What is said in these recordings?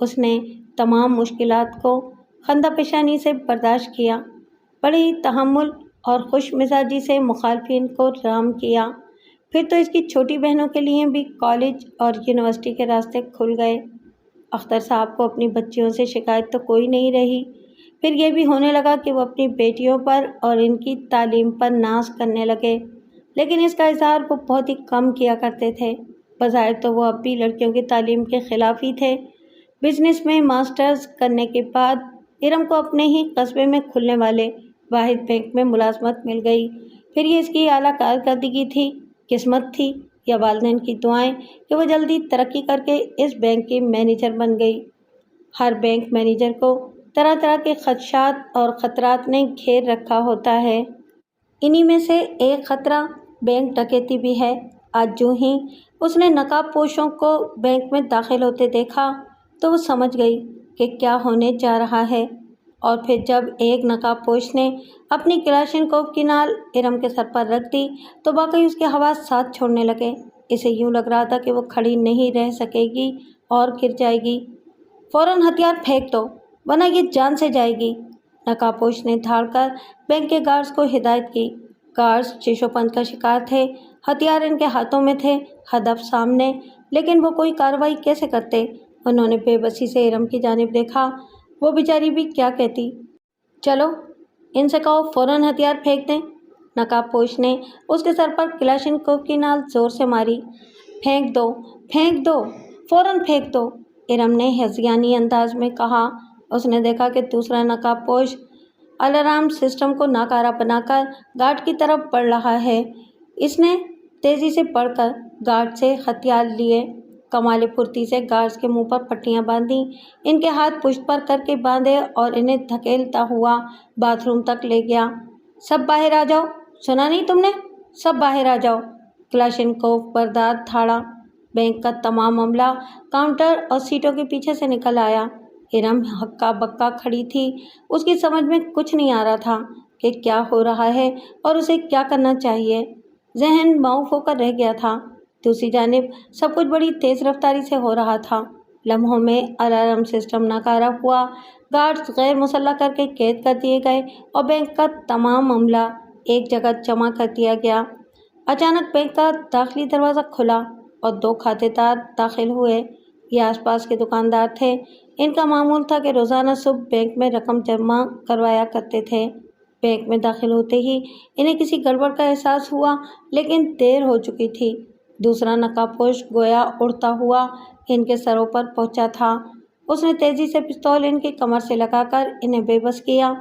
اس نے تمام مشکلات کو خندہ پیشانی سے برداشت کیا، بڑے ہی تحمل اور خوش مزاجی سے مخالفین کو رام کیا۔ پھر تو اس کی چھوٹی بہنوں کے لیے بھی کالج اور یونیورسٹی کے راستے کھل گئے۔ اختر صاحب کو اپنی بچیوں سے شکایت تو کوئی نہیں رہی۔ پھر یہ بھی ہونے لگا کہ وہ اپنی بیٹیوں پر اور ان کی تعلیم پر ناز کرنے لگے، لیکن اس کا اظہار وہ بہت ہی کم کیا کرتے تھے۔ بظاہر تو وہ اب بھی لڑکیوں کی تعلیم کے خلاف ہی تھے۔ بزنس میں ماسٹرز کرنے کے بعد ارم کو اپنے ہی قصبے میں کھلنے والے واحد بینک میں ملازمت مل گئی۔ پھر یہ اس کی اعلیٰ کارکردگی تھی، قسمت تھی، یا والدین کی دعائیں کہ وہ جلدی ترقی کر کے اس بینک کی مینیجر بن گئی۔ ہر بینک مینیجر کو طرح طرح کے خدشات اور خطرات نے گھیر رکھا ہوتا ہے۔ انہی میں سے ایک خطرہ بینک ڈکیتی بھی ہے۔ آج جو ہی اس نے نقاب پوشوں کو بینک میں داخل ہوتے دیکھا تو وہ سمجھ گئی کہ کیا ہونے جا رہا ہے، اور پھر جب ایک نقاب پوش نے اپنی کلاشنکوف کی نال ارم کے سر پر رکھ دی تو واقعی اس کے حواس ساتھ چھوڑنے لگے۔ اسے یوں لگ رہا تھا کہ وہ کھڑی نہیں رہ سکے گی اور گر جائے گی۔ فوراً ہتھیار پھینک دو ورنہ یہ جان سے جائے گی، نقاب پوش نے دھاڑ کر بینک کے گارڈز کو ہدایت کی۔ گارڈز چیشو پنت کا شکار تھے، ہتھیار ان کے ہاتھوں میں تھے، ہدف سامنے، لیکن وہ کوئی کارروائی کیسے کرتے؟ انہوں نے بے بسی سے ارم کی جانب دیکھا۔ وہ بیچاری بھی کیا کہتی؟ چلو ان سے کہو فوراً ہتھیار پھینک دیں۔ نقاب پوش نے اس کے سر پر کلاشنکوف کی نال زور سے ماری۔ پھینک دو، پھینک دو، فوراً پھینک دو، ارم نے ہذیانی انداز میں کہا۔ اس نے دیکھا کہ دوسرا نقاب پوش الارم سسٹم کو ناکارہ بنا کر گارڈ کی طرف بڑھ رہا ہے۔ اس نے تیزی سے بڑھ کر گارڈ سے ہتھیار لیے، کمال پھرتی سے گارڈز کے منہ پر پٹیاں باندھیں، ان کے ہاتھ پشت پر کر کے باندھے اور انہیں دھکیلتا ہوا باتھ روم تک لے گیا۔ سب باہر آ جاؤ، سنا نہیں تم نے؟ سب باہر آ جاؤ۔ کلاشنکوف بردار دھاڑا۔ بینک کا تمام عملہ کاؤنٹر اور سیٹوں کے پیچھے سے نکل آیا۔ ارم ہکا بکا کھڑی تھی۔ اس کی سمجھ میں کچھ نہیں آ رہا تھا کہ کیا ہو رہا ہے اور اسے کیا کرنا چاہیے۔ ذہن معوف ہو کر رہ گیا تھا۔ دوسری جانب سب کچھ بڑی تیز رفتاری سے ہو رہا تھا۔ لمحوں میں الارم سسٹم ناکارہ ہوا، گارڈز غیر مسلح کر کے قید کر دیے گئے اور بینک کا تمام عملہ ایک جگہ جمع کر دیا گیا۔ اچانک بینک کا داخلی دروازہ کھلا اور 2 کھاتے دار داخل ہوئے۔ یہ آس پاس کے دکاندار تھے۔ ان کا معمول تھا کہ روزانہ صبح بینک میں رقم جمع کروایا کرتے تھے۔ بینک میں داخل ہوتے ہی انہیں کسی گڑبڑ کا احساس ہوا، لیکن دیر ہو چکی تھی۔ دوسرا نقاب پوش گویا اڑتا ہوا ان کے سروں پر پہنچا تھا۔ اس نے تیزی سے پستول ان کی کمر سے لگا کر انہیں بے بس کیا۔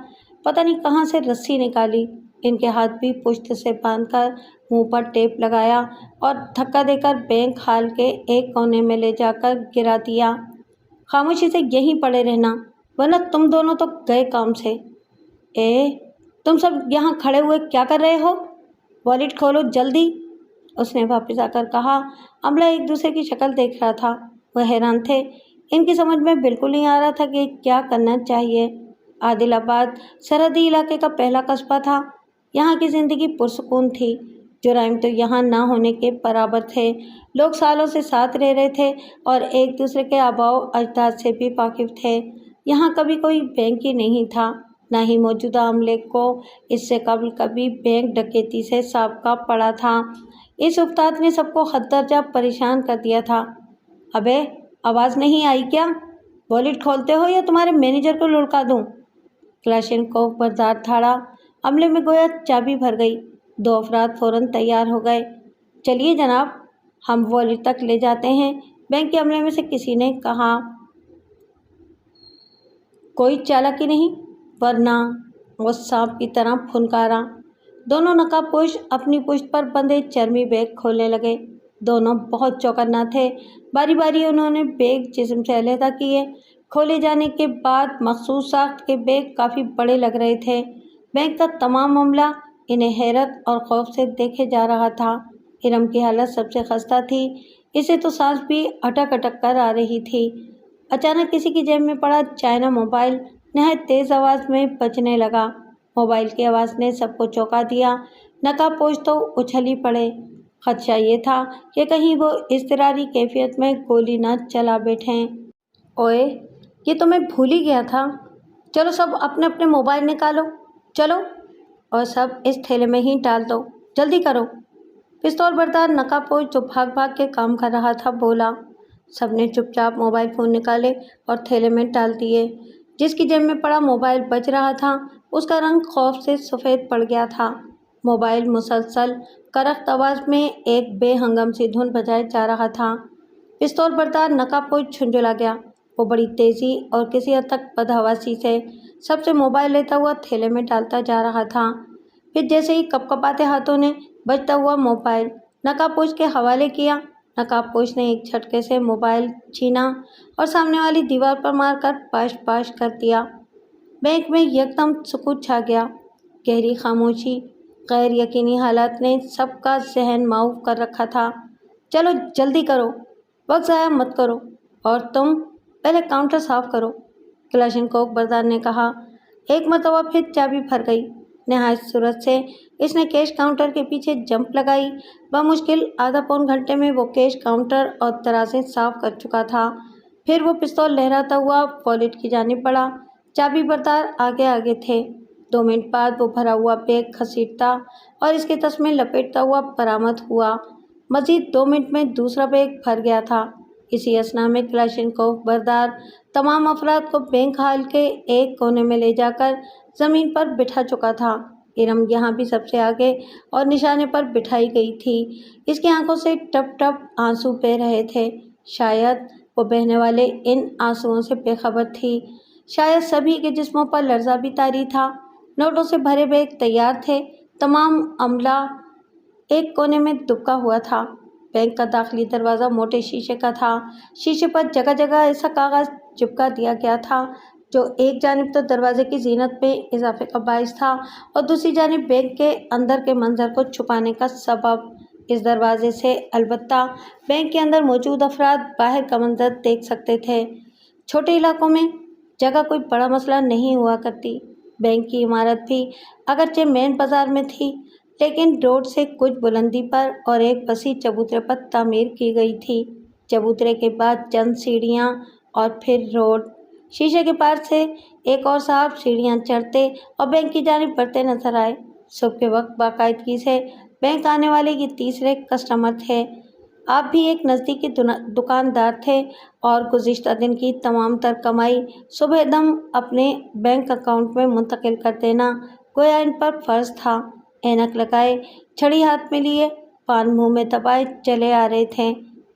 پتہ نہیں کہاں سے رسی نکالی، ان کے ہاتھ بھی پشت سے باندھ کر منہ پر ٹیپ لگایا اور دھکا دے کر بینک ہال کے ایک کونے میں لے جا کر گرا دیا۔ خاموشی سے یہیں پڑے رہنا ورنہ تم دونوں تو گئے کام سے۔ تم سب یہاں کھڑے ہوئے کیا کر رہے ہو؟ والیٹ کھولو جلدی، اس نے واپس آ کر کہا۔ عملہ ایک دوسرے کی شکل دیکھ رہا تھا۔ وہ حیران تھے۔ ان کی سمجھ میں بالکل نہیں آ رہا تھا کہ کیا کرنا چاہیے۔ عادل آباد سرحدی علاقے کا پہلا قصبہ تھا۔ یہاں کی زندگی پرسکون تھی۔ جرائم تو یہاں نہ ہونے کے برابر تھے۔ لوگ سالوں سے ساتھ رہ رہے تھے اور ایک دوسرے کے آباء و اجداد سے بھی واقف تھے۔ یہاں کبھی کوئی بینک ہی نہیں تھا، نہ ہی موجودہ عملے کو اس سے قبل کبھی بینک ڈکیتی سے سابقہ پڑا تھا۔ اس افتاد نے سب کو حد درجہ پریشان کر دیا تھا۔ ابے آواز نہیں آئی کیا؟ والیٹ کھولتے ہو یا تمہارے مینیجر کو لڑکا دوں؟ کلاشنکوف بردار دھاڑا۔ عملے میں گویا چابی بھر گئی۔ 2 افراد فوراً تیار ہو گئے۔ چلیے جناب، ہم والیٹ تک لے جاتے ہیں، بینک کے عملے میں سے کسی نے کہا۔ کوئی چالاکی نہیں ورنہ وہ سانپ کی طرح پھنکارا۔ دونوں نقاب پوش اپنی پشت پر بندھے چرمی بیگ کھولنے لگے۔ دونوں بہت چوکنا تھے۔ باری باری انہوں نے بیگ جسم سے علیحدہ کیے۔ کھولے جانے کے بعد مخصوص ساخت کے بیگ کافی بڑے لگ رہے تھے۔ بینک کا تمام عملہ انہیں حیرت اور خوف سے دیکھے جا رہا تھا۔ ارم کی حالت سب سے خستہ تھی۔ اسے تو سانس بھی اٹک اٹک کر آ رہی تھی۔ اچانک کسی کی جیب میں پڑا چائنا موبائل نہایت تیز آواز میں بجنے لگا۔ موبائل کی آواز نے سب کو چونکا دیا۔ نقاب پوش تو اچھل ہی پڑے۔ خدشہ یہ تھا کہ کہیں وہ اضطراری کیفیت میں گولی نہ چلا بیٹھیں۔ اوئے یہ تو میں بھول ہی گیا تھا۔ چلو سب اپنے اپنے موبائل نکالو، چلو، اور سب اس تھیلے میں ہی ڈال دو، جلدی کرو۔ پستول بردار نقاب جو بھاگ بھاگ کے کام کر رہا تھا بولا۔ سب نے چپ چاپ موبائل فون نکالے اور تھیلے میں ڈال دیے۔ جس کی جیب میں پڑا موبائل بج رہا تھا اس کا رنگ خوف سے سفید پڑ گیا تھا۔ موبائل مسلسل کرخت آواز میں ایک بے ہنگم سی دھن بجائے جا رہا تھا۔ پستول بردار نقاب جھنجھلا گیا۔ وہ بڑی تیزی اور کسی حد تک بدحواسی سے سب سے موبائل لیتا ہوا تھیلے میں ڈالتا جا رہا تھا۔ پھر جیسے ہی کپکپاتے ہاتھوں نے بجتا ہوا موبائل نقاب کے حوالے کیا، نقاب نے ایک جھٹکے سے موبائل چھینا اور سامنے والی دیوار پر مار کر پاش پاش کر دیا۔ بینک میں یکدم سکوت چھا گیا۔ گہری خاموشی، غیر یقینی حالات نے سب کا ذہن معوف کر رکھا تھا۔ چلو جلدی کرو، وقت ضائع مت کرو، اور تم پہلے کاؤنٹر صاف کرو، کلاشنکوف بردار نے کہا۔ ایک مرتبہ پھر چابی پھر گئی۔ نہایت سرعت سے اس نے کیش کاؤنٹر کے پیچھے جمپ لگائی۔ بمشکل آدھا پون گھنٹے میں وہ کیش کاؤنٹر اور ترازے صاف کر چکا تھا۔ پھر وہ پستول لہراتا ہوا والیٹ کی جانب بڑھا۔ چابی بردار آگے آگے تھے۔ 2 منٹ بعد وہ بھرا ہوا بیگ گھسیٹتا اور اس کے تسمے لپیٹتا ہوا برآمد ہوا۔ مزید 2 منٹ میں دوسرا بیگ بھر گیا تھا۔ اسی اثنا میں کلاشنکوف بردار تمام افراد کو بینک ہال کے ایک کونے میں لے جا کر زمین پر بٹھا چکا تھا۔ ارم یہاں بھی سب سے آگے اور نشانے پر بٹھائی گئی تھی۔ اس کی آنکھوں سے ٹپ ٹپ آنسو بہہ رہے تھے۔ شاید وہ بہنے والے ان آنسوؤں سے بے خبر تھی۔ شاید سبھی کے جسموں پر لرزہ بھی طاری تھا۔ نوٹوں سے بھرے بیگ تیار تھے۔ تمام عملہ ایک کونے میں دبکا ہوا تھا۔ بینک کا داخلی دروازہ موٹے شیشے کا تھا۔ شیشے پر جگہ جگہ ایسا کاغذ چپکا دیا گیا تھا جو ایک جانب تو دروازے کی زینت میں اضافے کا باعث تھا اور دوسری جانب بینک کے اندر کے منظر کو چھپانے کا سبب۔ اس دروازے سے البتہ بینک کے اندر موجود افراد باہر کا منظر دیکھ سکتے تھے۔ چھوٹے علاقوں میں جگہ کوئی بڑا مسئلہ نہیں ہوا کرتی۔ بینک کی عمارت بھی اگرچہ مین بازار میں تھی لیکن روڈ سے کچھ بلندی پر اور ایک وسیع چبوترے پر تعمیر کی گئی تھی۔ چبوترے کے بعد چند سیڑھیاں اور پھر روڈ۔ شیشے کے پار سے ایک اور صاحب سیڑھیاں چڑھتے اور بینک کی جانب بڑھتے نظر آئے۔ صبح کے وقت باقاعدگی سے بینک آنے والے یہ تیسرے کسٹمر تھے۔ آپ بھی ایک نزدیکی دکاندار تھے اور گزشتہ دن کی تمام تر کمائی صبح دم اپنے بینک اکاؤنٹ میں منتقل کر دینا گویا ان پر فرض تھا۔ اینک لگائے، چھڑی ہاتھ میں لیے، پان منہ میں دبائے چلے آ رہے تھے۔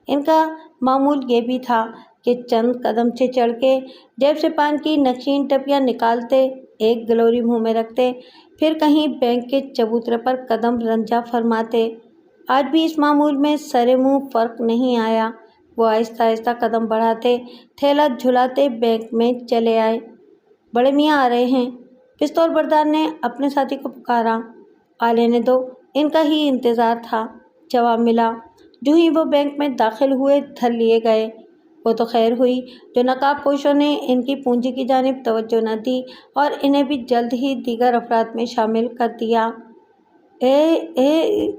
ان کا معمول یہ بھی تھا کہ چند قدم سے چڑھ کے جیب سے پان کی نقشین ڈبیاں نکالتے، ایک گلوری منہ میں رکھتے، پھر کہیں بینک کے چبوترے پر قدم رنجا فرماتے۔ آج بھی اس معمول میں سرے منہ فرق نہیں آیا۔ وہ آہستہ آہستہ قدم بڑھاتے، تھیلا جھلاتے بینک میں چلے آئے۔ بڑے میاں آ رہے ہیں، پستول بردار نے اپنے ساتھی کو پکارا۔ آ لینے دو، ان کا ہی انتظار تھا، جواب ملا۔ جو ہی وہ بینک میں داخل ہوئے دھر لیے گئے۔ وہ تو خیر ہوئی جو نقاب پوشوں نے ان کی پونجی کی جانب توجہ نہ دی اور انہیں بھی جلد ہی دیگر افراد میں شامل کر دیا۔ یہ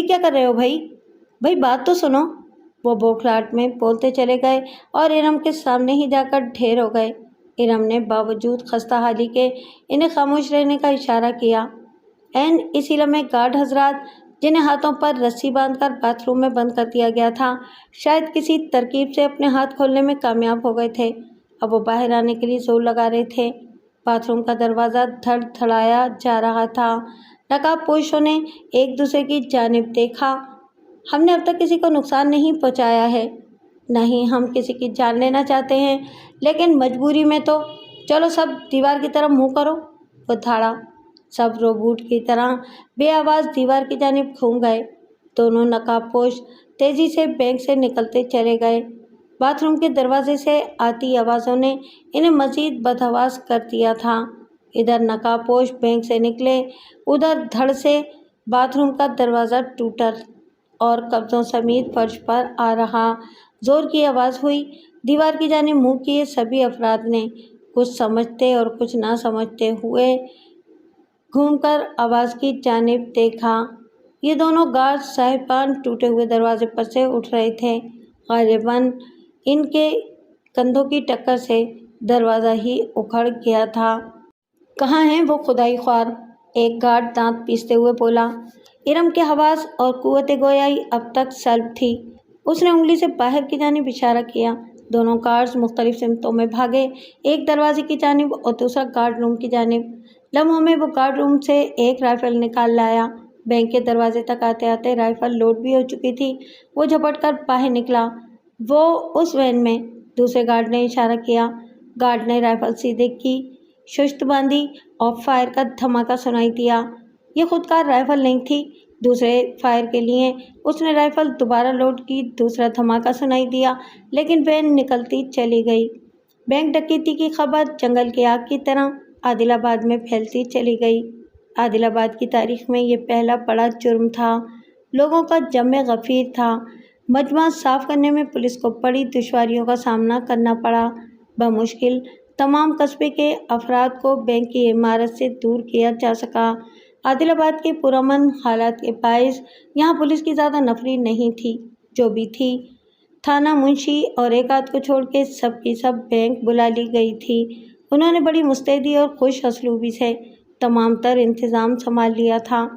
کیا کر رہے ہو بھائی بات تو سنو۔ وہ بوکھلاہٹ میں بولتے چلے گئے اور ارم کے سامنے ہی جا کر ڈھیر ہو گئے۔ ارم نے باوجود خستہ حالی کے انہیں خاموش رہنے کا اشارہ کیا۔ عین اسی لمحے گارڈ حضرات جنہیں ہاتھوں پر رسی باندھ کر باتھ روم میں بند کر دیا گیا تھا شاید کسی ترکیب سے اپنے ہاتھ کھولنے میں کامیاب ہو گئے تھے۔ اب وہ باہر آنے کے لیے زور لگا رہے تھے۔ باتھ روم کا دروازہ دھڑ دھڑایا جا رہا تھا۔ نقاب پوشوں نے ایک دوسرے کی جانب دیکھا۔ ہم نے اب تک کسی کو نقصان نہیں پہنچایا ہے، نہ ہی ہم کسی کی جان لینا چاہتے ہیں، لیکن مجبوری میں تو چلو سب دیوار کی طرف منہ کرو۔ وہ دھاڑا۔ سب روبوٹ کی طرح بے آواز دیوار کی جانب گھوم گئے۔ دونوں نقاب پوش تیزی سے بینک سے نکلتے چلے گئے۔ باتھ روم کے دروازے سے آتی آوازوں نے انہیں مزید بدحواس کر دیا تھا۔ ادھر نقاب پوش بینک سے نکلے، ادھر دھڑ سے باتھ روم کا دروازہ ٹوٹا اور قبضوں سمیت فرش پر آ رہا زور کی آواز ہوئی۔ دیوار کی جانب منہ کیے سبھی افراد نے کچھ سمجھتے اور کچھ نہ سمجھتے ہوئے گھوم کر آواز کی جانب دیکھا۔ یہ دونوں گارڈ صاحبان ٹوٹے ہوئے دروازے پر سے اٹھ رہے تھے۔ غالباً ان کے کندھوں کی ٹکر سے دروازہ ہی اکھڑ گیا تھا۔ کہاں ہیں وہ خدائی خوار؟ ایک گارڈ دانت پیستے ہوئے بولا۔ ارم کے حواس اور قوت گویائی اب تک سلب تھی۔ اس نے انگلی سے باہر کی جانب اشارہ کیا۔ دونوں گارڈز مختلف سمتوں میں بھاگے، ایک دروازے کی جانب اور دوسرا گارڈ روم کی جانب۔ لمحوں میں وہ گارڈ روم سے ایک رائفل نکال لایا۔ بینک کے دروازے تک آتے آتے رائفل لوڈ بھی ہو چکی تھی۔ وہ جھپٹ کر باہر نکلا۔ وہ اس وین میں، دوسرے گارڈ نے اشارہ کیا۔ گارڈ نے رائفل سیدھے کی، شست باندھی اور فائر کا دھماکہ سنائی دیا۔ یہ خودکار رائفل نہیں تھی۔ دوسرے فائر کے لیے اس نے رائفل دوبارہ لوڈ کی، دوسرا دھماکہ سنائی دیا، لیکن وین نکلتی چلی گئی۔ بینک ڈکیتی کی خبر جنگل کی آگ کی طرح عادل آباد میں پھیلتی چلی گئی۔ عادل آباد کی تاریخ میں یہ پہلا بڑا جرم تھا۔ لوگوں کا جم غفیر تھا۔ مجمع صاف کرنے میں پولیس کو بڑی دشواریوں کا سامنا کرنا پڑا۔ بمشکل تمام قصبے کے افراد کو بینک کی عمارت سے دور کیا جا سکا۔ عادل آباد کے پرامن حالات کے باعث یہاں پولیس کی زیادہ نفری نہیں تھی۔ جو بھی تھی، تھانہ منشی اور ایک آدھ کو چھوڑ کے سب کی سب بینک بلا لی گئی تھی۔ انہوں نے بڑی مستعدی اور خوش اسلوبی سے تمام تر انتظام سنبھال لیا تھا۔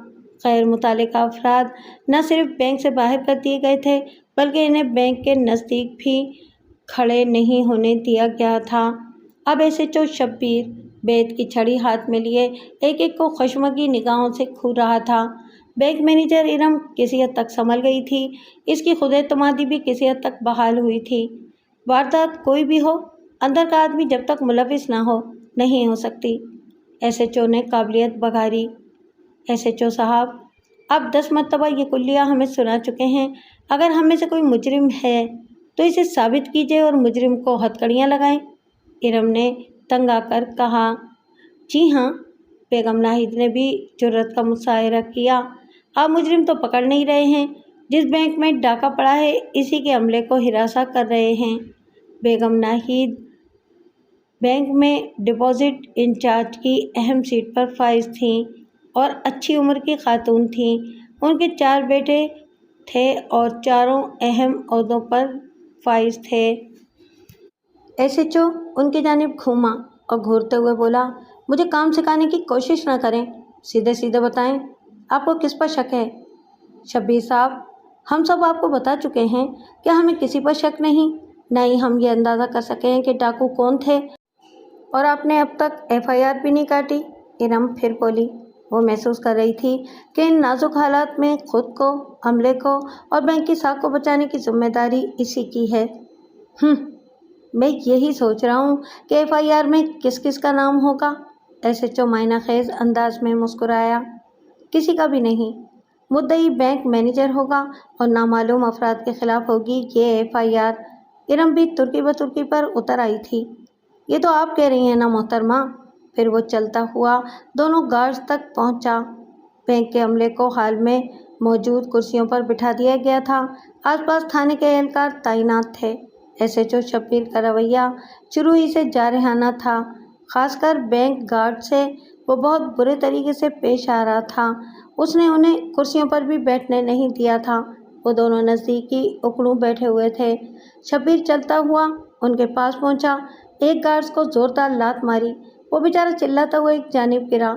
غیر متعلقہ افراد نہ صرف بینک سے باہر کر دیے گئے تھے، بلکہ انہیں بینک کے نزدیک بھی کھڑے نہیں ہونے دیا گیا تھا۔ اب ایس ایچ او شبیر بیت کی چھڑی ہاتھ میں لیے ایک ایک کو خشمگی نگاہوں سے گھور رہا تھا۔ بینک مینیجر ارم کسی حد تک سنبھل گئی تھی۔ اس کی خود اعتمادی بھی کسی حد تک بحال ہوئی تھی۔ واردات کوئی بھی ہو، اندر کا آدمی جب تک ملوث نہ ہو نہیں ہو سکتی۔ ایس ایچ او نے قابلیت بگاری۔ ایس ایچ او صاحب، اب 10 مرتبہ یہ کلیہ ہمیں سنا چکے ہیں۔ اگر ہم میں سے کوئی مجرم ہے تو اسے ثابت کیجیے اور مجرم کو ہتھکڑیاں لگائیں۔ ارم نے تنگ آ کر کہا۔ جی ہاں، بیگم ناہید نے بھی جرأت کا مظاہرہ کیا۔ آپ مجرم تو پکڑ نہیں رہے ہیں، جس بینک میں ڈاکہ پڑا ہے اسی کے عملے کو ہراساں کر رہے ہیں۔ بیگم ناہید بینک میں ڈپازٹ انچارج کی اہم سیٹ پر فائز تھیں اور اچھی عمر کی خاتون تھیں۔ ان کے 4 بیٹے تھے اور چاروں اہم عہدوں پر فائز تھے۔ ایس ایچ او ان کی جانب گھوما اور گھورتے ہوئے بولا، مجھے کام سکھانے کی کوشش نہ کریں، سیدھے سیدھے بتائیں آپ کو کس پر شک ہے؟ شبیر صاحب، ہم سب آپ کو بتا چکے ہیں کہ ہمیں کسی پر شک نہیں، نہ ہی ہم یہ اندازہ کر سکے ہیں کہ ڈاکو کون تھے، اور آپ نے اب تک ایف آئی آر بھی نہیں کاٹی۔ ارم پھر بولی۔ وہ محسوس کر رہی تھی کہ ان نازک حالات میں خود کو، عملے کو اور بینک کی ساکھ کو بچانے کی ذمہ داری اسی کی ہے۔ میں یہی سوچ رہا ہوں کہ ایف آئی آر میں کس کس کا نام ہوگا۔ ایس ایچ او معنی خیز انداز میں مسکرایا۔ کسی کا بھی نہیں۔ مدعی بینک مینیجر ہوگا اور نامعلوم افراد کے خلاف ہوگی یہ ایف آئی آر۔ ارم بھی ترکی بترکی پر اتر آئی تھی۔ یہ تو آپ کہہ رہی ہیں نا محترمہ۔ پھر وہ چلتا ہوا دونوں گارڈز تک پہنچا۔ بینک کے عملے کو ہال میں موجود کرسیوں پر بٹھا دیا گیا تھا۔ آس پاس تھانے کے اہلکار تعینات تھے۔ ایس ایچ او شبیر کا رویہ شروع ہی سے جارحانہ تھا، خاص کر بینک گارڈ سے وہ بہت برے طریقے سے پیش آ رہا تھا۔ اس نے انہیں کرسیوں پر بھی بیٹھنے نہیں دیا تھا۔ وہ دونوں نزدیکی اکڑوں بیٹھے ہوئے تھے۔ شبیر چلتا ہوا ان کے پاس پہنچا، ایک گارڈ کو زوردار لات ماری، وہ بیچارہ چلاتا ہوا ایک جانب گرا،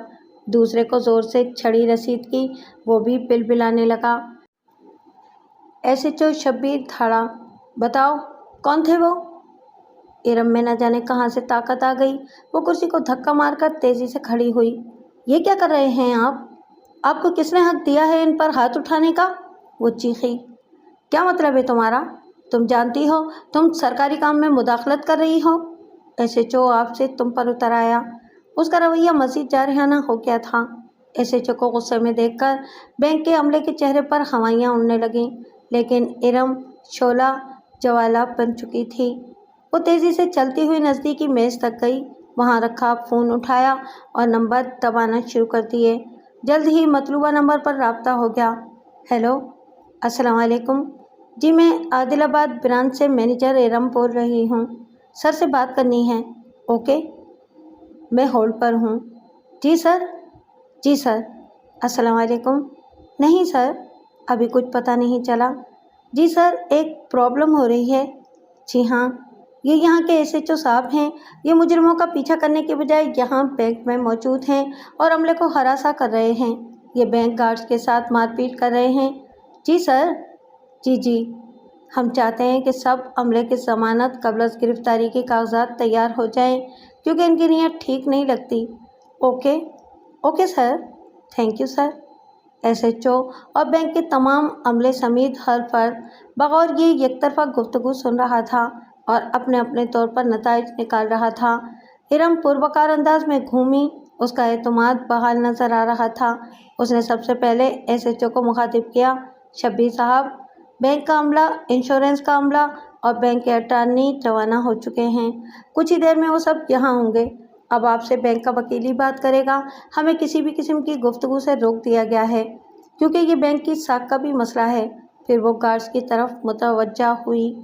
دوسرے کو زور سے چھڑی رسید کی، وہ بھی بلبلانے لگا۔ ایس ایچ او شبیر دھاڑا، بتاؤ کون تھے وہ؟ ارم میں نہ جانے کہاں سے طاقت آ گئی۔ وہ کرسی کو دھکا مار کر تیزی سے کھڑی ہوئی۔ یہ کیا کر رہے ہیں آپ؟ آپ کو کس نے حق دیا ہے ان پر ہاتھ اٹھانے کا؟ وہ چیخی۔ کیا مطلب ہے تمہارا؟ تم جانتی ہو تم سرکاری کام میں مداخلت کر رہی ہو؟ ایس ایچ او آپ سے تم پر اتر آیا۔ اس کا رویہ مزید جارحانہ ہو گیا تھا۔ ایس ایچ او کو غصے میں دیکھ کر بینک کے عملے کے چہرے پر ہوائیاں اڑنے لگیں، لیکن ارم شعلہ جوالا بن چکی تھی۔ وہ تیزی سے چلتی ہوئی نزدیکی میز تک گئی، وہاں رکھا فون اٹھایا اور نمبر دبانا شروع کر دیے۔ جلد ہی مطلوبہ نمبر پر رابطہ ہو گیا۔ ہیلو، السلام علیکم۔ جی میں عادل آباد برانچ سے مینیجر ارم بول رہی ہوں، سر سے بات کرنی ہے۔ اوکے، میں ہولڈ پر ہوں۔ جی سر۔ جی سر، السلام علیکم۔ نہیں سر، ابھی کچھ پتہ نہیں چلا۔ جی سر، ایک پرابلم ہو رہی ہے۔ جی ہاں، یہ یہاں کے SHO صاحب ہیں، یہ مجرموں کا پیچھا کرنے کے بجائے یہاں بینک میں موجود ہیں اور عملے کو ہراساں کر رہے ہیں۔ یہ بینک گارڈز کے ساتھ مار پیٹ کر رہے ہیں۔ جی سر، جی، ہم چاہتے ہیں کہ سب عملے کی ضمانت قبل از گرفتاری کے کاغذات تیار ہو جائیں کیونکہ ان کی نیت ٹھیک نہیں لگتی۔ Okay sir, thank you sir. SHO اور بینک کے تمام عملے سمیت ہر فرد بغور یہ یک طرفہ گفتگو سن رہا تھا اور اپنے اپنے طور پر نتائج نکال رہا تھا۔ ارم پروکار انداز میں گھومی، اس کا اعتماد بحال نظر آ رہا تھا۔ اس نے سب سے پہلے SHO کو مخاطب کیا، شبیر صاحب، بینک کا عملہ، انشورنس کا عملہ اور بینک کے اٹارنی روانہ ہو چکے ہیں۔ کچھ ہی دیر میں وہ سب یہاں ہوں گے۔ اب آپ سے بینک کا وکیل ہی بات کرے گا۔ ہمیں کسی بھی قسم کی گفتگو سے روک دیا گیا ہے کیونکہ یہ بینک کی ساکھ کا بھی مسئلہ ہے۔ پھر وہ گارڈز کی طرف متوجہ ہوئی۔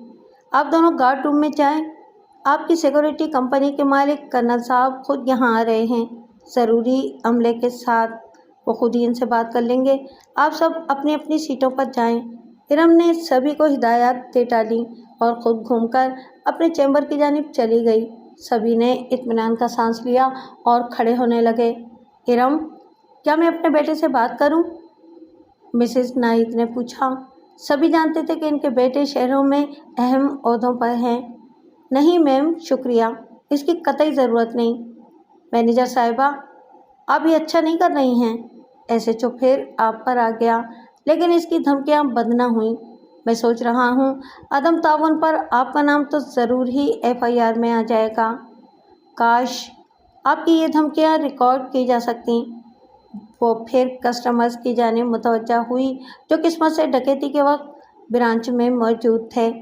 آپ دونوں گارڈ روم میں جائیں، آپ کی سیکورٹی کمپنی کے مالک کرنل صاحب خود یہاں آ رہے ہیں، ضروری عملے کے ساتھ، وہ خود ہی ان سے بات کر لیں گے۔ آپ سب اپنی اپنی سیٹوں پر جائیں۔ ارم نے سبھی کو ہدایات دے ڈالی اور خود گھوم کر اپنے چیمبر کی جانب چلی گئی۔ سبھی نے اطمینان کا سانس لیا اور کھڑے ہونے لگے۔ ارم، کیا میں اپنے بیٹے سے بات کروں؟ مسز نائک نے پوچھا۔ سبھی جانتے تھے کہ ان کے بیٹے شہروں میں اہم عہدوں پر ہیں۔ نہیں میم، شکریہ، اس کی قطعی ضرورت نہیں۔ مینیجر صاحبہ، آپ یہ اچھا نہیں کر رہی ہیں۔ SHO پھر آپ پر آ گیا، لیکن اس کی دھمکیاں بند نہ ہوئیں۔ میں سوچ رہا ہوں عدم تعاون پر آپ کا نام تو ضرور ہی FIR میں آ جائے گا۔ کاش آپ کی یہ دھمکیاں ریکارڈ کی جا سکتیں۔ وہ پھر کسٹمرز کی جانب متوجہ ہوئی جو قسمت سے ڈکیتی کے وقت برانچ میں موجود تھے۔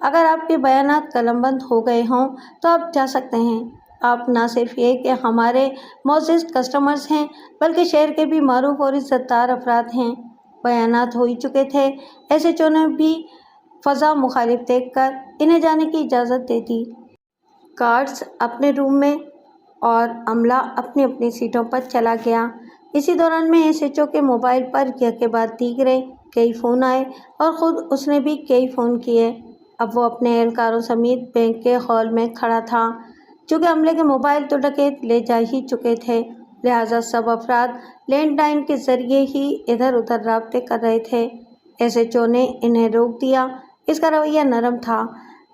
اگر آپ کے بیانات قلم بند ہو گئے ہوں تو آپ جا سکتے ہیں۔ آپ نہ صرف یہ کہ ہمارے معزز کسٹمرز ہیں بلکہ شہر کے بھی معروف اور عزت دار افراد ہیں۔ بیانات ہو ہی چکے تھے۔ SHO نے بھی فضا مخالف دیکھ کر انہیں جانے کی اجازت دے دی۔ گارڈز اپنے روم میں اور عملہ اپنی اپنی سیٹوں پر چلا گیا۔ اسی دوران میں SHO کے موبائل پر یک کے بعد دیگرے کئی فون آئے اور خود اس نے بھی کئی فون کیے۔ اب وہ اپنے اہلکاروں سمیت بینک کے ہال میں کھڑا تھا۔ چونکہ عملے کے موبائل تو ڈکیت لے جا ہی چکے تھے، لہٰذا سب افراد لینڈ لائن کے ذریعے ہی ادھر ادھر رابطے کر رہے تھے۔ SHO نے انہیں روک دیا۔ اس کا رویہ نرم تھا۔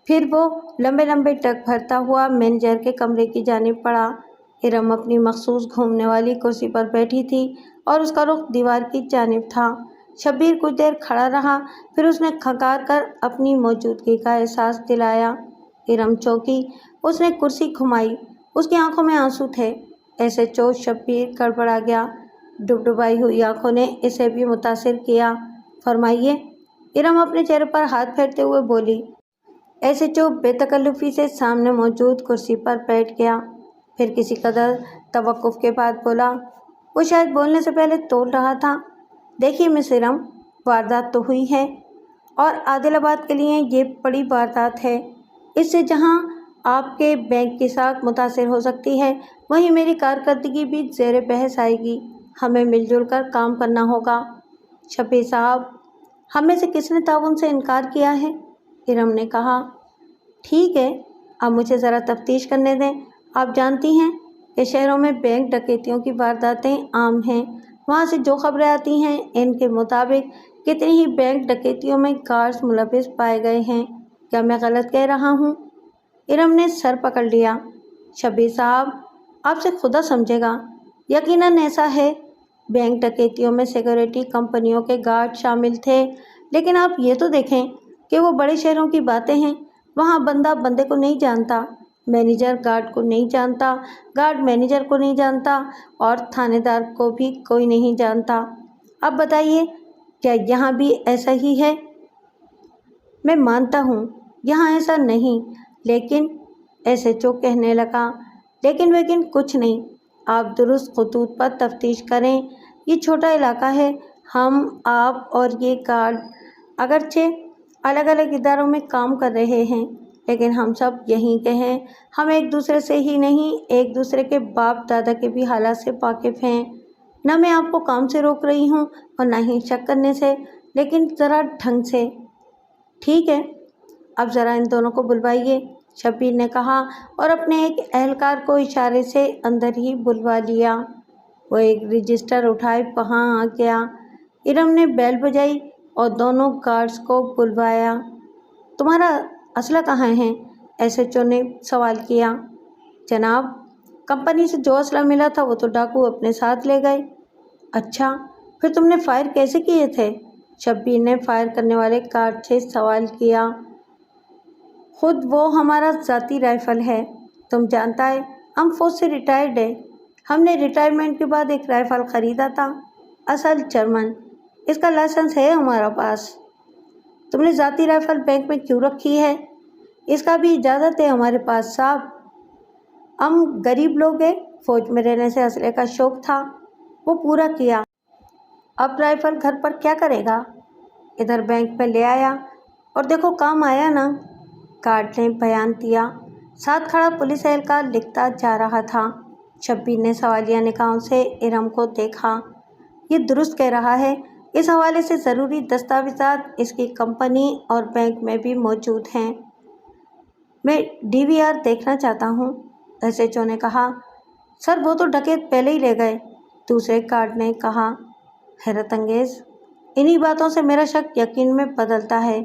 پھر وہ لمبے لمبے ٹک بھرتا ہوا مینیجر کے کمرے کی جانب بڑھا۔ ارم اپنی مخصوص گھومنے والی کرسی پر بیٹھی تھی اور اس کا رخ دیوار کی جانب تھا۔ شبیر کچھ دیر کھڑا رہا، پھر اس نے کھنکار کر اپنی موجودگی کا احساس دلایا۔ ارم چونکی، اس نے کرسی گھمائی، اس کی آنکھوں میں آنسو تھے۔ SHO شبیر گڑبڑا گیا۔ ڈبڈبائی ہوئی آنکھوں نے اسے بھی متاثر کیا۔ فرمائیے، ارم اپنے چہرے پر ہاتھ پھیرتے ہوئے بولی۔ SHO بے تکلفی سے سامنے موجود کرسی پر بیٹھ گیا، پھر کسی قدر توقف کے بعد بولا۔ وہ شاید بولنے سے پہلے تول رہا تھا۔ دیکھیے مس ارم، واردات تو ہوئی ہے اور عادل آباد کے لیے یہ بڑی واردات ہے۔ اس سے جہاں آپ کے بینک کی ساکھ متاثر ہو سکتی ہے، وہیں میری کارکردگی بھی زیر بحث آئے گی۔ ہمیں مل جل کر کام کرنا ہوگا۔ شبیر صاحب، ہم میں سے کس نے تعاون سے انکار کیا ہے؟ ارم نے کہا۔ ٹھیک ہے، اب مجھے ذرا تفتیش کرنے دیں۔ آپ جانتی ہیں کہ شہروں میں بینک ڈکیتیوں کی وارداتیں عام ہیں۔ وہاں سے جو خبریں آتی ہیں ان کے مطابق کتنی ہی بینک ڈکیتیوں میں گارڈز ملوث پائے گئے ہیں۔ کیا میں غلط کہہ رہا ہوں؟ ارم نے سر پکڑ لیا۔ شبیر صاحب، آپ سے خدا سمجھے گا، یقیناً ایسا ہے۔ بینک ڈکیتیوں میں سیکورٹی کمپنیوں کے گارڈ شامل تھے، لیکن آپ یہ تو دیکھیں کہ وہ بڑے شہروں کی باتیں ہیں۔ وہاں بندہ بندے کو نہیں جانتا، مینیجر گارڈ کو نہیں جانتا، گارڈ مینیجر کو نہیں جانتا اور تھانے دار کو بھی کوئی نہیں جانتا۔ اب بتائیے، کیا یہاں بھی ایسا ہی ہے؟ میں مانتا ہوں یہاں ایسا نہیں، لیکن SHO کہنے لگا، لیکن کچھ نہیں۔ آپ درست خطوط پر تفتیش کریں۔ یہ چھوٹا علاقہ ہے۔ ہم، آپ اور یہ گارڈ اگرچہ الگ الگ اداروں میں کام کر رہے ہیں، لیکن ہم سب یہیں کے ہیں۔ ہم ایک دوسرے سے ہی نہیں، ایک دوسرے کے باپ دادا کے بھی حالات سے واقف ہیں۔ نہ میں آپ کو کام سے روک رہی ہوں اور نہ ہی شک کرنے سے، لیکن ذرا ڈھنگ سے۔ ٹھیک ہے، اب ذرا ان دونوں کو بلوائیے۔ شبیر نے کہا اور اپنے ایک اہلکار کو اشارے سے اندر ہی بلوا لیا۔ وہ ایک رجسٹر اٹھائے وہاں آ گیا۔ ارم نے بیل بجائی اور دونوں گارڈز کو بلوایا۔ تمہارا اسلحہ کہاں ہے؟ ایس ایچ او نے سوال کیا۔ جناب، کمپنی سے جو اسلحہ ملا تھا وہ تو ڈاکو اپنے ساتھ لے گئے۔ اچھا، پھر تم نے فائر کیسے کیے تھے؟ شبیر نے فائر کرنے والے گارڈ سے سوال کیا۔ خود وہ ہمارا ذاتی رائفل ہے۔ تم جانتا ہے ہم فوج سے ریٹائرڈ ہیں۔ ہم نے ریٹائرمنٹ کے بعد ایک رائفل خریدا تھا، اصل جرمن۔ اس کا لائسنس ہے ہمارا پاس۔ تم نے ذاتی رائفل بینک میں کیوں رکھی ہے؟ اس کا بھی اجازت ہے ہمارے پاس صاحب۔ ہم غریب لوگ ہیں، فوج میں رہنے سے اسلحے کا شوق تھا، وہ پورا کیا۔ اب رائفل گھر پر کیا کرے گا؟ ادھر بینک میں لے آیا اور دیکھو کام آیا نا، گارڈ نے بیان دیا۔ ساتھ کھڑا پولیس اہلکار لکھتا جا رہا تھا۔ شبیر نے سوالیہ نگاہوں سے ارم کو دیکھا۔ یہ درست کہہ رہا ہے، اس حوالے سے ضروری دستاویزات اس کی کمپنی اور بینک میں بھی موجود ہیں۔ میں ڈی وی آر دیکھنا چاہتا ہوں، ایس ایچ او نے کہا۔ سر وہ تو ڈکیت پہلے ہی لے گئے، دوسرے گارڈ نے کہا۔ حیرت انگیز، انہی باتوں سے میرا شک یقین میں بدلتا ہے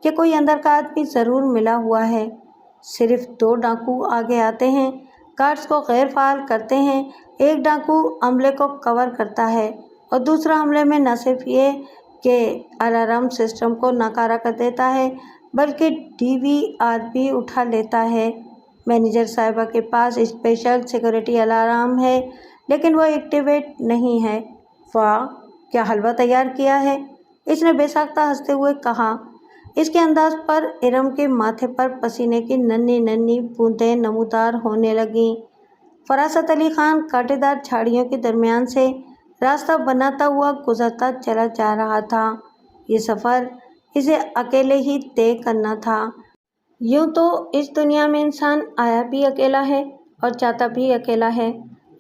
کہ کوئی اندر کا آدمی ضرور ملا ہوا ہے۔ صرف 2 ڈاکو آگے آتے ہیں، گارڈز کو غیر فعال کرتے ہیں۔ ایک ڈاکو عملے کو کور کرتا ہے اور دوسرا حملے میں نہ صرف یہ کہ الارم سسٹم کو ناکارہ کر دیتا ہے بلکہ ڈی وی آر بھی اٹھا لیتا ہے۔ مینیجر صاحبہ کے پاس اسپیشل سیکورٹی الارم ہے لیکن وہ ایکٹیویٹ نہیں ہے۔ واہ، کیا حلوہ تیار کیا ہے، اس نے بے ساختہ ہنستے ہوئے کہا۔ اس کے انداز پر ارم کے ماتھے پر پسینے کی ننھی ننھی بوندیں نمودار ہونے لگیں۔ فراست علی خان کانٹے دار جھاڑیوں کے درمیان سے راستہ بناتا ہوا گزرتا چلا جا رہا تھا۔ یہ سفر اسے اکیلے ہی طے کرنا تھا۔ یوں تو اس دنیا میں انسان آیا بھی اکیلا ہے اور جاتا بھی اکیلا ہے،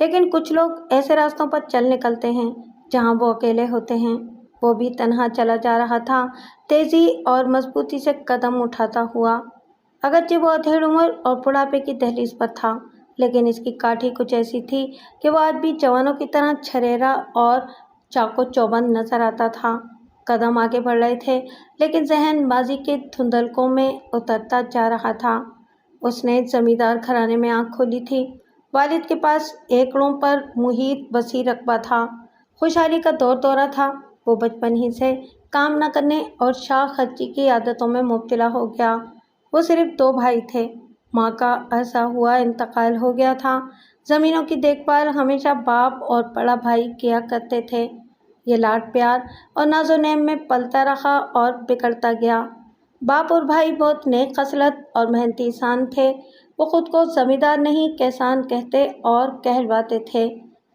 لیکن کچھ لوگ ایسے راستوں پر چل نکلتے ہیں جہاں وہ اکیلے ہوتے ہیں۔ وہ بھی تنہا چلا جا رہا تھا، تیزی اور مضبوطی سے قدم اٹھاتا ہوا۔ اگرچہ وہ ادھیڑ عمر اور بڑھاپے کی دہلیز پر تھا، لیکن اس کی کاٹھی کچھ ایسی تھی کہ وہ آج بھی جوانوں کی طرح چھریرا اور چاق و چوبند نظر آتا تھا۔ قدم آگے بڑھ رہے تھے لیکن ذہن ماضی کے دھندلکوں میں اترتا جا رہا تھا۔ اس نے زمیندار گھرانے میں آنکھ کھولی تھی۔ والد کے پاس ایکڑوں پر محیط وسیع رقبہ تھا، خوشحالی کا دور دورہ تھا۔ وہ بچپن ہی سے کام نہ کرنے اور شاخ خرچی کی عادتوں میں مبتلا ہو گیا۔ وہ صرف 2 بھائی تھے، ماں کا عرصہ ہوا انتقال ہو گیا تھا۔ زمینوں کی دیکھ بھال ہمیشہ باپ اور بڑا بھائی کیا کرتے تھے۔ یہ لاڈ پیار اور ناز و نعم میں پلتا رہا اور بگڑتا گیا۔ باپ اور بھائی بہت نیک خصلت اور محنتی انسان تھے۔ وہ خود کو زمیندار نہیں کسان کہتے اور کہلواتے تھے۔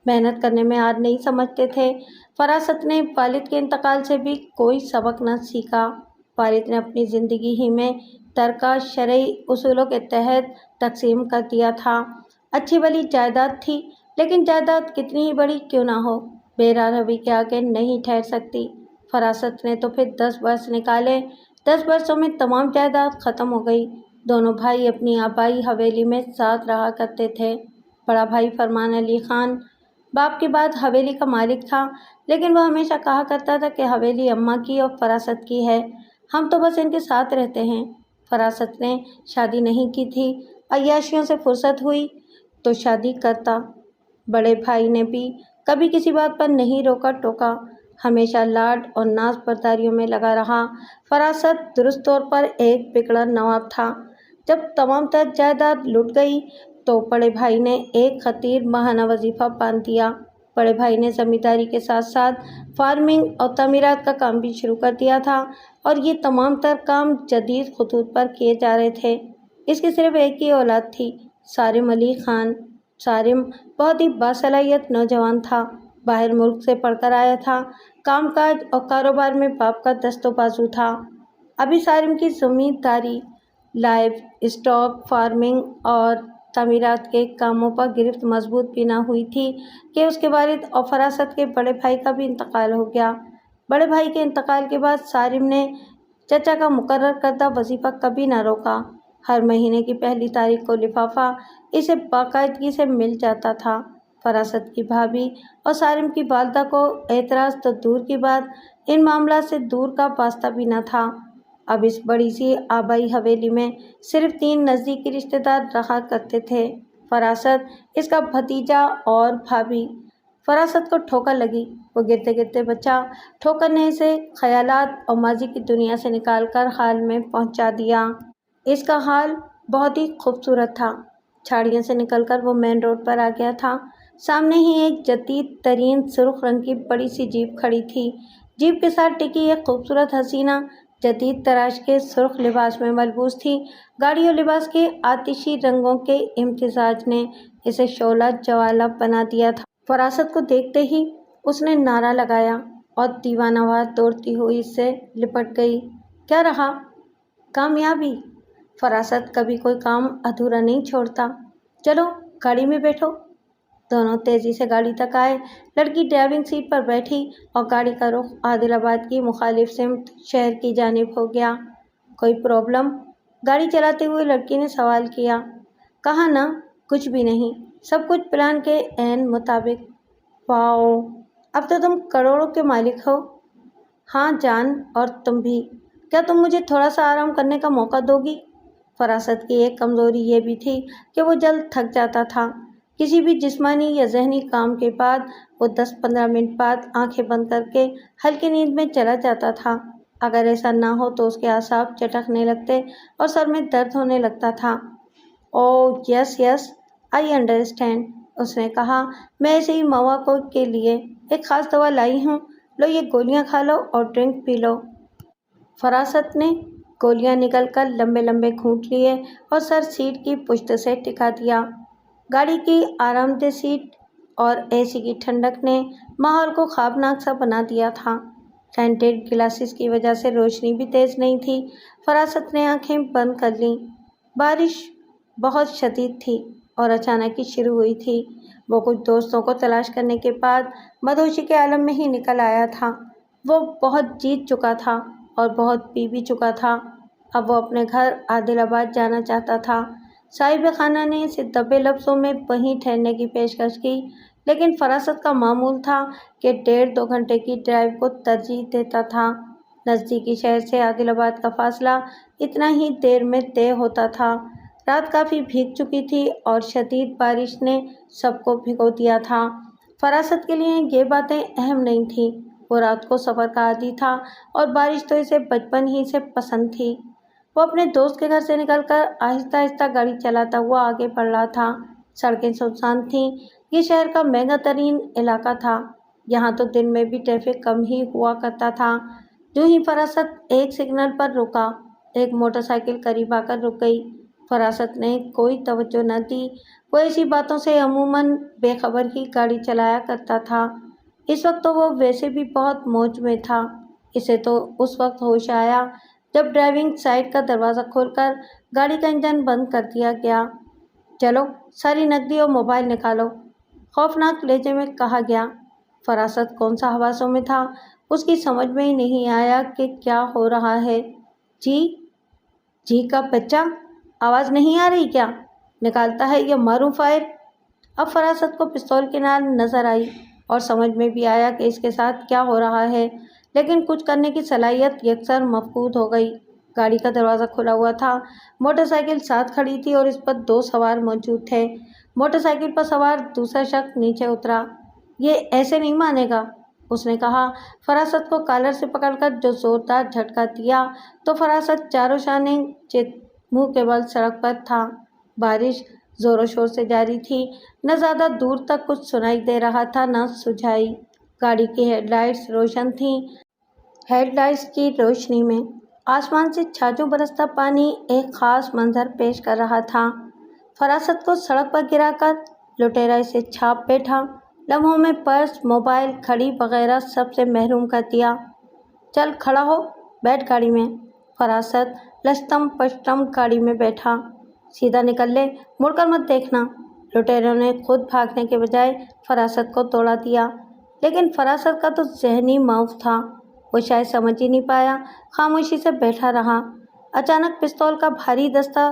محنت کرنے میں آر نہیں سمجھتے تھے۔ فراست نے والد کے انتقال سے بھی کوئی سبق نہ سیکھا۔ والد نے اپنی زندگی ہی میں ترکہ شرعی اصولوں کے تحت تقسیم کر دیا تھا۔ اچھی بھلی جائیداد تھی، لیکن جائیداد کتنی ہی بڑی کیوں نہ ہو، بیرا روی کے آگے نہیں ٹھہر سکتی۔ فراست نے تو پھر 10 برس نکالے۔ 10 برسوں میں تمام جائیداد ختم ہو گئی۔ دونوں بھائی اپنی آبائی حویلی میں ساتھ رہا کرتے تھے۔ بڑا بھائی فرمان علی خان باپ کے بعد حویلی کا مالک تھا، لیکن وہ ہمیشہ کہا کرتا تھا کہ حویلی اماں کی اور فراست کی ہے، ہم تو بس ان کے ساتھ رہتے ہیں۔ فراست نے شادی نہیں کی تھی، عیاشیوں سے فرصت ہوئی تو شادی کرتا۔ بڑے بھائی نے بھی کبھی کسی بات پر نہیں روکا ٹوکا، ہمیشہ لاڈ اور ناز برداریوں میں لگا رہا۔ فراست درست طور پر ایک بگڑا نواب تھا۔ جب تمام تر جائیداد لٹ گئی تو بڑے بھائی نے ایک خطیر ماہانہ وظیفہ باندھ دیا۔ بڑے بھائی نے زمینداری کے ساتھ ساتھ فارمنگ اور تعمیرات کا کام بھی شروع کر دیا تھا، اور یہ تمام تر کام جدید خطوط پر کیے جا رہے تھے۔ اس کی صرف ایک ہی اولاد تھی، صارم علی خان۔ صارم بہت ہی باصلاحیت نوجوان تھا، باہر ملک سے پڑھ کر آیا تھا، کام کاج اور کاروبار میں باپ کا دست و بازو تھا۔ ابھی صارم کی زمینداری، لائیو اسٹاک فارمنگ اور تعمیرات کے کاموں پر گرفت مضبوط بھی نہ ہوئی تھی کہ اس کے والد اور فراست کے بڑے بھائی کا بھی انتقال ہو گیا۔ بڑے بھائی کے انتقال کے بعد صارم نے چچا کا مقرر کردہ وظیفہ کبھی نہ روکا، ہر مہینے کی پہلی تاریخ کو لفافہ اسے باقاعدگی سے مل جاتا تھا۔ فراست کی بھابھی اور سالم کی والدہ کو اعتراض تو دور کی بات، ان معاملات سے دور کا واسطہ بھی نہ تھا۔ اب اس بڑی سی آبائی حویلی میں صرف 3 نزدیکی رشتے دار رہا کرتے تھے، فراست، اس کا بھتیجا اور بھابھی۔ فراست کو ٹھوکر لگی۔ وہ گرتے گرتے بچا، ٹھوکر نے اسے خیالات اور ماضی کی دنیا سے نکال کر حال میں پہنچا دیا۔ اس کا حال بہت ہی خوبصورت تھا۔ چھاڑیوں سے نکل کر وہ مین روڈ پر آ گیا تھا۔ سامنے ہی ایک جدید ترین سرخ رنگ کی بڑی سی جیپ کھڑی تھی۔ جیپ کے ساتھ ٹکی ایک خوبصورت حسینہ جدید تراش کے سرخ لباس میں ملبوس تھی۔ گاڑی اور لباس کے آتشی رنگوں کے امتزاج نے اسے شعلہ جوالہ بنا دیا تھا۔ فراست کو دیکھتے ہی اس نے نعرہ لگایا اور دیوانہ وار دوڑتی ہوئی اس سے لپٹ گئی۔ کیا رہا؟ کامیابی۔ فراست کبھی کوئی کام ادھورا نہیں چھوڑتا۔ چلو گاڑی میں بیٹھو۔ دونوں تیزی سے گاڑی تک آئے۔ لڑکی ڈرائیونگ سیٹ پر بیٹھی اور گاڑی کا رخ عادل آباد کی مخالف سمت شہر کی جانب ہو گیا۔ کوئی پرابلم؟ گاڑی چلاتے ہوئے لڑکی نے سوال کیا۔ کہا نہ، کچھ بھی نہیں، سب کچھ پلان کے عین مطابق۔ واؤ، اب تو تم کروڑوں کے مالک ہو۔ ہاں جان، اور تم بھی۔ کیا تم مجھے تھوڑا سا آرام کرنے کا موقع دو گی؟ فراست کی ایک کمزوری یہ بھی تھی کہ وہ جلد تھک جاتا تھا۔ کسی بھی جسمانی یا ذہنی کام کے بعد وہ 10-15 منٹ بعد آنکھیں بند کر کے ہلکی نیند میں چلا جاتا تھا۔ اگر ایسا نہ ہو تو اس کے اعصاب چٹکنے لگتے اور سر میں درد ہونے لگتا تھا۔ اوہ یس یس، آئی انڈرسٹینڈ، اس نے کہا۔ میں ایسے ہی مواقع کے لیے ایک خاص دوا لائی ہوں، لو یہ گولیاں کھا لو اور ڈرنک پی لو۔ فراست نے گولیاں نکل کر لمبے لمبے گھونٹ لیے اور سر سیٹ کی پشت سے ٹکا دیا۔ گاڑی کی آرام دہ سیٹ اور اے سی کی ٹھنڈک نے ماحول کو خوابناک سا بنا دیا تھا۔ ٹینٹڈ گلاسز کی وجہ سے روشنی بھی تیز نہیں تھی۔ فراست نے آنکھیں بند کر لیں۔ بارش بہت شدید تھی اور اچانک ہی شروع ہوئی تھی۔ وہ کچھ دوستوں کو تلاش کرنے کے بعد مدہوشی کے عالم میں ہی نکل آیا تھا۔ وہ بہت جیت چکا تھا اور بہت پی بھی چکا تھا۔ اب وہ اپنے گھر عادل آباد جانا چاہتا تھا۔ صاحب خانہ نے اسے دبے لفظوں میں وہیں ٹھہرنے کی پیشکش کی، لیکن فراست کا معمول تھا کہ 1.5-2 گھنٹے کی ڈرائیو کو ترجیح دیتا تھا۔ نزدیکی شہر سے عادل آباد کا فاصلہ اتنا ہی دیر میں طے ہوتا تھا۔ رات کافی بھیگ چکی تھی اور شدید بارش نے سب کو بھگو دیا تھا۔ فراست کے لیے یہ باتیں اہم نہیں تھیں۔ وہ رات کو سفر کا عادی تھا اور بارش تو اسے بچپن ہی سے پسند تھی۔ وہ اپنے دوست کے گھر سے نکل کر آہستہ آہستہ گاڑی چلاتا ہوا آگے بڑھ رہا تھا۔ سڑکیں سنسان تھیں۔ یہ شہر کا مہنگا ترین علاقہ تھا۔ یہاں تو دن میں بھی ٹریفک کم ہی ہوا کرتا تھا۔ جو ہی فراست ایک سگنل پر رکا، ایک موٹر سائیکل قریب آ کر رک گئی۔ فراست نے کوئی توجہ نہ دی۔ وہ ایسی باتوں سے عموماً بے خبر ہی گاڑی چلایا کرتا تھا۔ اس وقت تو وہ ویسے بھی بہت موج میں تھا۔ اسے تو اس وقت ہوش آیا جب ڈرائیونگ سائٹ کا دروازہ کھول کر گاڑی کا انجن بند کر دیا گیا۔ چلو ساری نقدی اور موبائل نکالو، خوفناک لہجے میں کہا گیا۔ فراست کون سا حواسوں میں تھا، اس کی سمجھ میں ہی نہیں آیا کہ کیا ہو رہا ہے۔ جی کا بچہ، آواز نہیں آ رہی کیا؟ نکالتا ہے یا ماروں فائر؟ اب فراست کو پستول کی نال نظر آئی اور سمجھ میں بھی آیا کہ اس کے ساتھ کیا ہو رہا ہے، لیکن کچھ کرنے کی صلاحیت یکسر مفقود ہو گئی۔ گاڑی کا دروازہ کھلا ہوا تھا۔ موٹر سائیکل ساتھ کھڑی تھی اور اس پر 2 سوار موجود تھے۔ موٹر سائیکل پر سوار دوسرا شخص نیچے اترا۔ یہ ایسے نہیں مانے گا، اس نے کہا۔ فراست کو کالر سے پکڑ کر جو زوردار جھٹکا دیا تو فراست چاروں شانے منہ کے بل سڑک پر تھا۔ بارش زور و شور سے جاری تھی۔ نہ زیادہ دور تک کچھ سنائی دے رہا تھا نہ سجھائی۔ گاڑی کی ہیڈ لائٹس روشن تھیں۔ ہیڈ لائٹس کی روشنی میں آسمان سے چھاجوں برستا پانی ایک خاص منظر پیش کر رہا تھا۔ فراست کو سڑک پر گرا کر لٹیرا اسے چھاپ بیٹھا۔ لمحوں میں پرس، موبائل، گھڑی وغیرہ سب سے محروم کر دیا۔ چل کھڑا ہو، بیٹھ گاڑی میں۔ فراست لشتم پشتم گاڑی میں بیٹھا۔ سیدھا نکل لے، مڑ کر مت دیکھنا۔ لٹیروں نے خود بھاگنے کے بجائے فراست کو توڑا دیا، لیکن فراست کا تو ذہنی موقف تھا۔ وہ شاید سمجھ ہی نہیں پایا، خاموشی سے بیٹھا رہا۔ اچانک پستول کا بھاری دستہ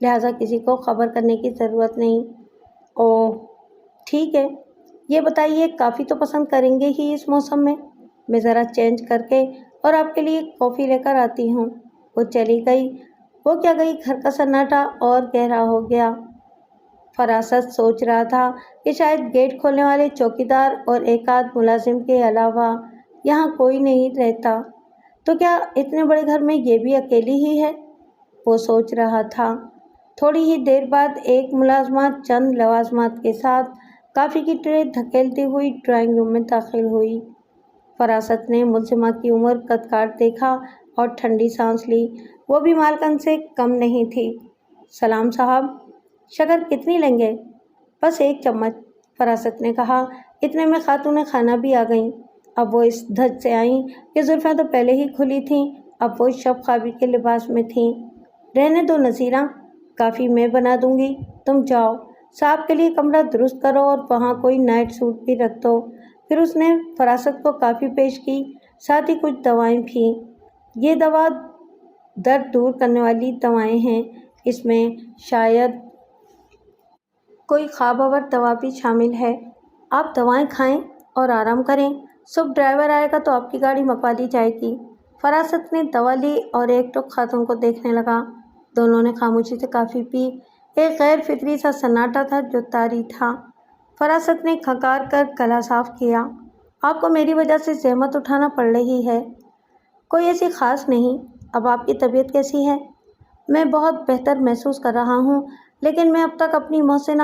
لہٰذا کسی کو خبر کرنے کی ضرورت نہیں۔ اوہ ٹھیک ہے، یہ بتائیے کافی تو پسند کریں گے ہی اس موسم میں ذرا چینج کر کے اور آپ کے لیے کافی لے کر آتی ہوں۔ وہ چلی گئی۔ وہ کیا گئی، گھر کا سناٹا اور گہرا ہو گیا۔ فراست سوچ رہا تھا کہ شاید گیٹ کھولنے والے چوکیدار اور ایک آدھ ملازم کے علاوہ یہاں کوئی نہیں رہتا، تو کیا اتنے بڑے گھر میں یہ بھی اکیلی ہی ہے؟ وہ سوچ رہا تھا۔ تھوڑی ہی دیر بعد ایک ملازمہ چند لوازمات کے ساتھ کافی کی ٹرے دھکیلتی ہوئی ڈرائنگ روم میں داخل ہوئی۔ فراست نے ملزمہ کی عمر قد کاٹ دیکھا اور ٹھنڈی سانس لی۔ وہ بھی مالکن سے کم نہیں تھی۔ سلام صاحب، شکر کتنی لیں گے؟ بس ایک چمچ، فراست نے کہا۔ اتنے میں خاتون خانہ بھی آ گئیں۔ اب وہ اس دھج سے آئیں کہ زلفیں تو پہلے ہی کھلی تھیں، اب وہ شب خوابی کے لباس میں تھیں۔ رہنے دو نذیرہ، کافی میں بنا دوں گی، تم جاؤ، صاحب کے لیے کمرہ درست کرو اور وہاں کوئی نائٹ سوٹ بھی رکھ دو۔ پھر اس نے فراست کو کافی پیش کی، ساتھ ہی کچھ دوائیں بھی۔ یہ دوا درد دور کرنے والی دوائیں ہیں، اس میں شاید کوئی خواب آور دوا بھی شامل ہے۔ آپ دوائیں کھائیں اور آرام کریں، صبح ڈرائیور آئے گا تو آپ کی گاڑی منگوا لی جائے گی۔ فراست نے دوا لی اور ایک ٹک خاتون کو دیکھنے لگا۔ دونوں نے خاموشی سے کافی پی۔ ایک غیر فطری سا سناٹا تھا جو طاری تھا۔ فراست نے کھنکار کر گلا صاف کیا۔ آپ کو میری وجہ سے زحمت اٹھانا پڑ رہی ہے۔ کوئی ایسی خاص نہیں۔ اب آپ کی طبیعت کیسی ہے؟ میں بہت بہتر محسوس کر رہا ہوں، لیکن میں اب تک اپنی محسنہ۔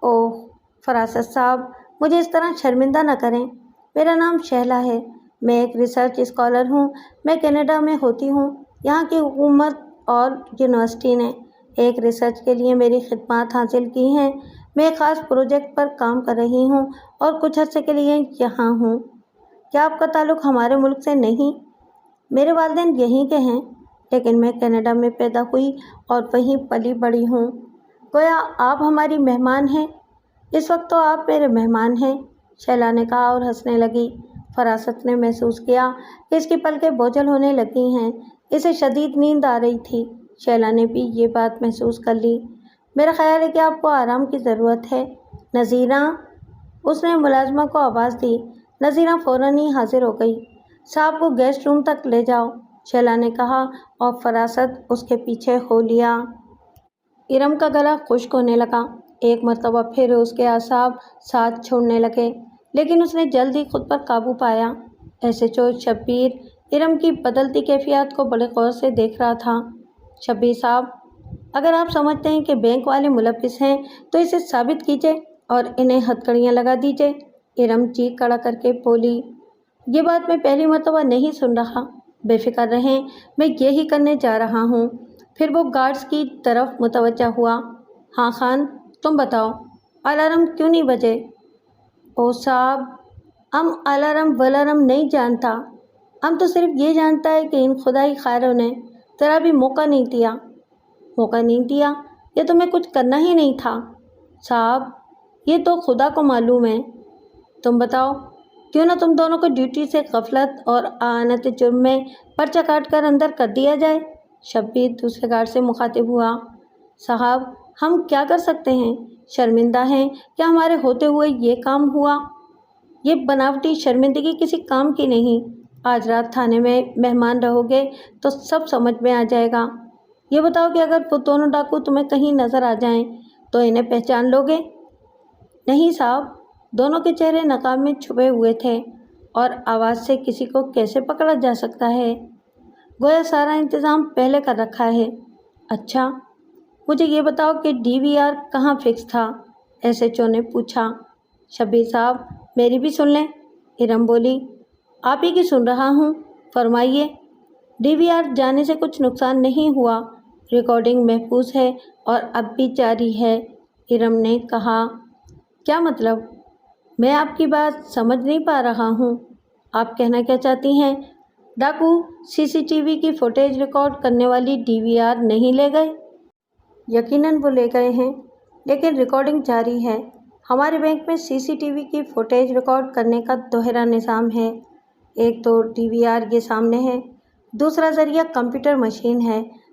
اوہ فراست صاحب، مجھے اس طرح شرمندہ نہ کریں۔ میرا نام شہلا ہے، میں ایک ریسرچ اسکالر ہوں۔ میں کینیڈا میں ہوتی ہوں۔ یہاں کی حکومت اور یونیورسٹی نے ایک ریسرچ کے لیے میری خدمات حاصل کی ہیں۔ میں ایک خاص پروجیکٹ پر کام کر رہی ہوں اور کچھ عرصے کے لیے یہاں ہوں۔ کیا آپ کا تعلق ہمارے ملک سے نہیں؟ میرے والدین یہیں کے ہیں، لیکن میں کینیڈا میں پیدا ہوئی اور وہیں پلی بڑھی ہوں۔ گویا آپ ہماری مہمان ہیں۔ اس وقت تو آپ میرے مہمان ہیں، شہلا نے کہا اور ہنسنے لگی۔ فراست نے محسوس کیا کہ اس کی پلکیں بوجھل ہونے لگی ہیں۔ اسے شدید نیند آ رہی تھی۔ شہلا نے بھی یہ بات محسوس کر لی۔ میرا خیال ہے کہ آپ کو آرام کی ضرورت ہے، نذیرہ، اس نے ملازمہ کو آواز دی۔ نذیرہ فوراً ہی حاضر ہو گئی۔ صاحب کو گیسٹ روم تک لے جاؤ، شہلا نے کہا اور فراست اس کے پیچھے ہو لیا۔ ارم کا گلا خشک ہونے لگا۔ ایک مرتبہ پھر اس کے اعصاب ساتھ چھوڑنے لگے، لیکن اس نے جلد ہی خود پر قابو پایا۔ S H O Shabbir Iram کی بدلتی کیفیات کو بڑے غور سے دیکھ رہا تھا۔ شبیر صاحب، اگر آپ سمجھتے ہیں کہ بینک والے ملوث ہیں تو اسے ثابت کیجیے اور انہیں ہتھکڑیاں لگا دیجیے، ارم چیخ کھڑا کر کے بولی۔ یہ بات میں پہلی مرتبہ نہیں سن رہا۔ بے فکر رہیں، میں یہی کرنے جا رہا ہوں۔ پھر وہ گارڈز کی طرف متوجہ ہوا۔ ہاں خان، تم بتاؤ، الارم کیوں نہیں بجے؟ او صاحب، الارم ولارم نہیں جانتا، تو صرف یہ جانتا ہے کہ ان خدائی خیروں نے ذرا بھی موقع نہیں دیا۔ موقع نہیں دیا؟ یہ تمہیں کچھ کرنا ہی نہیں تھا؟ صاحب، یہ تو خدا کو معلوم ہے۔ تم بتاؤ، کیوں نہ تم دونوں کو ڈیوٹی سے غفلت اور اعانت جرم میں پرچہ کاٹ کر اندر کر دیا جائے؟ شبیر دوسرے گارڈ سے مخاطب ہوا۔ صاحب، ہم کیا کر سکتے ہیں؟ شرمندہ ہیں کہ ہمارے ہوتے ہوئے یہ کام ہوا۔ یہ بناوٹی شرمندگی کسی کام کی نہیں۔ آج رات تھانے میں مہمان رہو گے تو سب سمجھ میں آ جائے گا۔ یہ بتاؤ کہ اگر وہ دونوں ڈاکو تمہیں کہیں نظر آ جائیں تو انہیں پہچان لو گے؟ نہیں صاحب، دونوں کے چہرے نقاب میں چھپے ہوئے تھے اور آواز سے کسی کو کیسے پکڑا جا سکتا ہے؟ گویا سارا انتظام پہلے کر رکھا ہے۔ اچھا، مجھے یہ بتاؤ کہ ڈی وی آر کہاں فکس تھا؟ ایس ایچ او نے پوچھا۔ شبیر صاحب، میری بھی سن لیں، ارم بولی۔ آپ ہی کی سن رہا ہوں، فرمائیے۔ ڈی وی آر جانے سے کچھ نقصان نہیں ہوا، ریکارڈنگ محفوظ ہے اور اب بھی جاری ہے، ارم نے کہا۔ کیا مطلب؟ میں آپ کی بات سمجھ نہیں پا رہا ہوں۔ آپ کہنا کیا چاہتی ہیں؟ ڈاکو سی سی ٹی وی کی فوٹیج ریکارڈ کرنے والی ڈی وی آر نہیں لے گئے؟ یقیناً وہ لے گئے ہیں، لیکن ریکارڈنگ جاری ہے۔ ہمارے بینک میں سی سی ٹی وی کی فوٹیج ریکارڈ کرنے کا دوہرا نظام ہے۔ ایک تو ڈی وی آر یہ سامنے ہے، دوسرا ذریعہ کمپیوٹر مشین ہے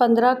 15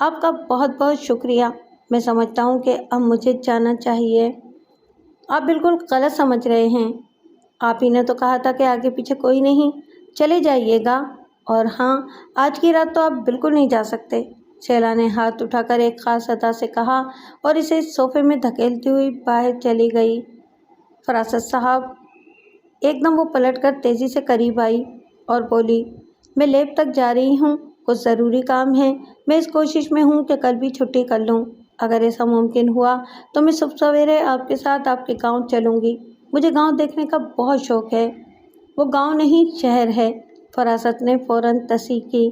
آپ کا بہت بہت شکریہ۔ میں سمجھتا ہوں کہ اب مجھے جانا چاہیے۔ آپ بالکل غلط سمجھ رہے ہیں۔ آپ ہی نے تو کہا تھا کہ آگے پیچھے کوئی نہیں، چلے جائیے گا۔ اور ہاں، آج کی رات تو آپ بالکل نہیں جا سکتے۔ شیلا نے ہاتھ اٹھا کر ایک خاص ادا سے کہا اور اسے صوفے میں دھکیلتی ہوئی باہر چلی گئی۔ فراست صاحب، ایک دم وہ پلٹ کر تیزی سے قریب آئی اور بولی، میں لیب تک جا رہی ہوں، کچھ ضروری کام ہے۔ میں اس کوشش میں ہوں کہ کل بھی چھٹی کر لوں۔ اگر ایسا ممکن ہوا تو میں صبح سویرے آپ کے ساتھ آپ کے گاؤں چلوں گی۔ مجھے گاؤں دیکھنے کا بہت شوق ہے۔ وہ گاؤں نہیں، شہر ہے، فراست نے فوراً تصحیح کی۔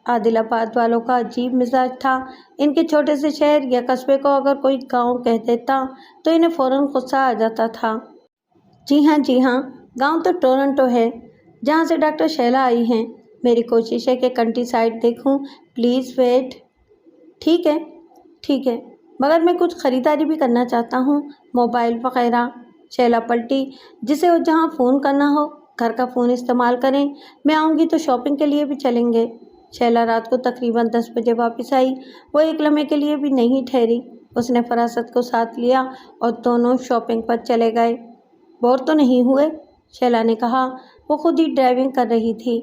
عادل آباد والوں کا عجیب مزاج تھا۔ ان کے چھوٹے سے شہر یا قصبے کو اگر کوئی گاؤں کہہ دیتا تو انہیں فوراً غصہ آ جاتا تھا۔ جی ہاں، گاؤں تو ٹورنٹو ہے، جہاں سے ڈاکٹر شیلا آئی ہیں۔ میری کوشش ہے کہ کنٹری سائڈ دیکھوں۔ Please wait. ٹھیک ہے، مگر میں کچھ خریداری بھی کرنا چاہتا ہوں، موبائل وغیرہ۔ شیلا پلٹی، جسے جہاں فون کرنا ہو گھر کا فون استعمال کریں۔ میں آؤں گی تو شاپنگ کے لیے بھی چلیں گے۔ شیلا رات کو تقریباً 10 بجے واپس آئی۔ وہ ایک لمحے کے لیے بھی نہیں ٹھہری۔ اس نے فراست کو ساتھ لیا اور دونوں شاپنگ پر چلے گئے۔ بور تو نہیں ہوئے؟ شیلا نے کہا۔ وہ خود ہی ڈرائیونگ کر رہی تھی۔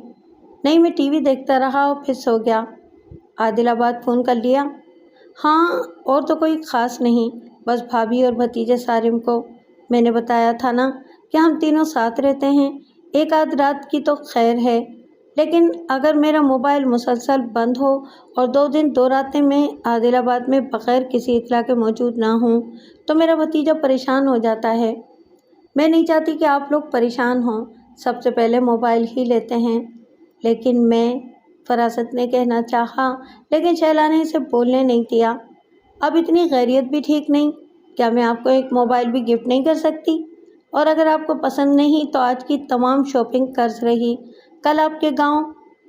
نہیں، میں ٹی وی دیکھتا رہا اور پھر سو گیا۔ عادل آباد فون کر لیا؟ ہاں، اور تو کوئی خاص نہیں، بس بھابھی اور بھتیجے سارم کو۔ میں نے بتایا تھا نا کہ ہم تینوں ساتھ رہتے ہیں، ایک آدھ رات کی تو خیر ہے، لیکن اگر میرا موبائل مسلسل بند ہو اور 2 دن 2 راتیں میں عادل آباد میں بغیر کسی اطلاع کے موجود نہ ہوں تو میرا بھتیجا پریشان ہو جاتا ہے۔ میں نہیں چاہتی کہ آپ لوگ پریشان ہوں، سب سے پہلے موبائل ہی لیتے ہیں۔ لیکن میں، فراست نے کہنا چاہا، لیکن شیلا نے اسے بولنے نہیں دیا۔ اب اتنی غیریت بھی ٹھیک نہیں۔ کیا میں آپ کو ایک موبائل بھی گفٹ نہیں کر سکتی؟ اور اگر آپ کو پسند نہیں تو آج کی تمام شاپنگ قرض رہی، کل آپ کے گاؤں،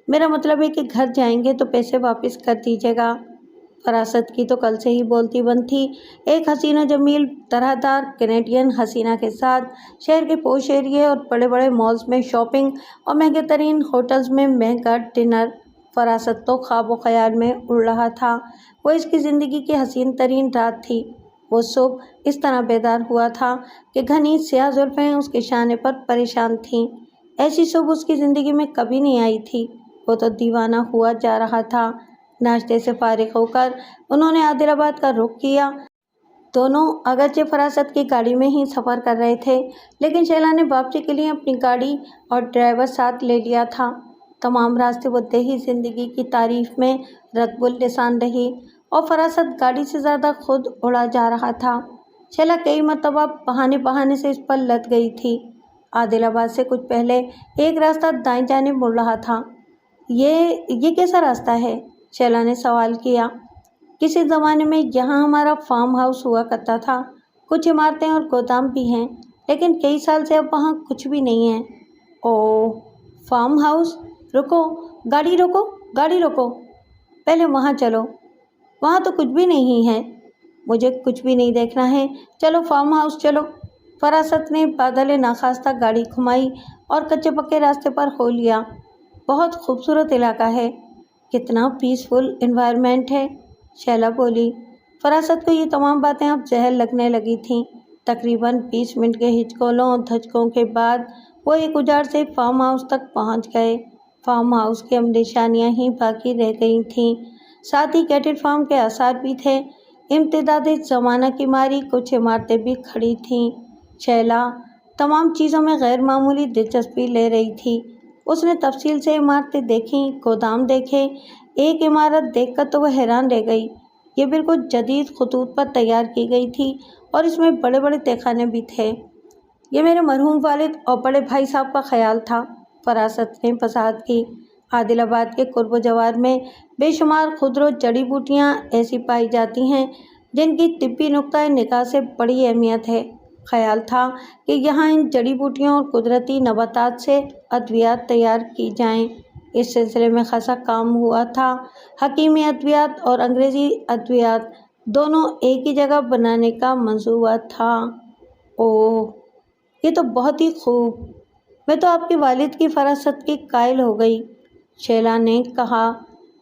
میرا مطلب ہے کہ گھر جائیں گے تو پیسے واپس کر دیجیے گا۔ فراست کی تو کل سے ہی بولتی بند تھی۔ ایک حسین و جمیل طرح دار کینیڈین حسینہ کے ساتھ شہر کے پوش ایریے اور بڑے بڑے مالز میں شاپنگ اور مہنگے ترین ہوٹلز میں مہنگا ڈنر۔ فراست تو خواب و خیال میں اڑ رہا تھا۔ وہ اس کی زندگی کی حسین ترین رات تھی۔ وہ صبح اس طرح بیدار ہوا تھا کہ گھنی سیاہ زلفیں اس کے شانے پر پریشان تھیں۔ ایسی صبح اس کی زندگی میں کبھی نہیں آئی تھی۔ وہ تو دیوانہ ہوا جا رہا تھا۔ ناشتے سے فارغ ہو کر انہوں نے عادل آباد کا رخ کیا۔ دونوں اگرچہ فراست کی گاڑی میں ہی سفر کر رہے تھے، لیکن شیلا نے واپسی کے لیے اپنی گاڑی اور ڈرائیور ساتھ لے لیا تھا۔ تمام راستے وہ دیہی زندگی کی تعریف میں رطب اللسان رہی اور فراست گاڑی سے زیادہ خود اڑا جا رہا تھا۔ شیلا کئی مرتبہ بہانے سے اس پر لد گئی تھی۔ عادل آباد سے کچھ پہلے ایک راستہ دائیں جانب مڑ رہا تھا۔ یہ کیسا راستہ ہے؟ شیلا نے سوال کیا۔ کسی زمانے میں یہاں ہمارا فارم ہاؤس ہوا کرتا تھا، کچھ عمارتیں اور گودام بھی ہیں، لیکن کئی سال سے اب وہاں کچھ بھی نہیں ہے۔ اوہ، فارم ہاؤس؟ گاڑی روکو، پہلے وہاں چلو۔ وہاں تو کچھ بھی نہیں ہے۔ مجھے کچھ بھی نہیں دیکھنا ہے، چلو فارم ہاؤس چلو۔ فراست نے بادل ناخواستہ گاڑی گھمائی اور کچے پکے راستے پر ہو لیا۔ بہت خوبصورت علاقہ ہے، کتنا پیسفل انوائرمنٹ ہے، شیلا بولی۔ فراست کو یہ تمام باتیں اب زہر لگنے لگی تھیں۔ تقریباً 20 منٹ کے ہچکولوں اور دھچکوں کے بعد وہ ایک اجاڑ سے فارم ہاؤس تک پہنچ گئے۔ فارم ہاؤس کی اب نشانیاں ہی باقی رہ گئی تھیں، ساتھ ہی کیٹل فارم کے آثار بھی تھے۔ امتداد زمانہ کی ماری کچھ عمارتیں بھی کھڑی تھیں۔ شیلا تمام چیزوں میں غیر معمولی دلچسپی لے رہی تھی۔ اس نے تفصیل سے عمارتیں دیکھیں، گودام دیکھے۔ ایک عمارت دیکھ کر تو وہ حیران رہ گئی۔ یہ بالکل جدید خطوط پر تیار کی گئی تھی اور اس میں بڑے بڑے تہخانے بھی تھے۔ یہ میرے مرحوم والد اور بڑے بھائی صاحب کا خیال تھا، فراست نے وضاحت کی۔ عادل آباد کے قرب و جوار میں بے شمار خضر و جڑی بوٹیاں ایسی پائی جاتی ہیں جن کی طبی نقطۂ نگاہ سے بڑی اہمیت ہے۔ خیال تھا کہ یہاں ان جڑی بوٹیوں اور قدرتی نباتات سے ادویات تیار کی جائیں۔ اس سلسلے میں خاصا کام ہوا تھا۔ حکیمی ادویات اور انگریزی ادویات دونوں ایک ہی جگہ بنانے کا منصوبہ تھا۔ اوہ، یہ تو بہت ہی خوب، میں تو آپ کے والد کی فراست کی قائل ہو گئی، شیلا نے کہا۔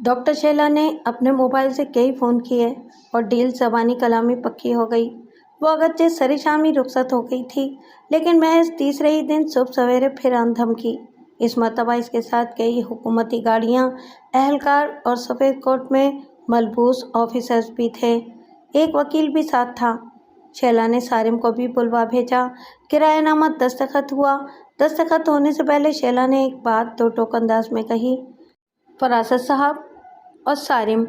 ڈاکٹر شیلا نے اپنے موبائل سے کئی فون کیے اور ڈیل زبانی کلامی پکی ہو گئی۔ وہ اگرچہ سر شامی رخصت ہو گئی تھی، لیکن محض تیسرے ہی دن صبح سویرے پھر آندھم کی۔ اس مرتبہ اس کے ساتھ کئی حکومتی گاڑیاں، اہلکار اور سفید کوٹ میں ملبوس آفیسرز بھی تھے۔ ایک وکیل بھی ساتھ تھا۔ شیلا نے سارم کو بھی بلوا بھیجا۔ کرایہ نامہ دستخط ہوا۔ دستخط ہونے سے پہلے شیلا نے ایک بات دو ٹوک انداز میں کہی، فراست صاحب اور سارم،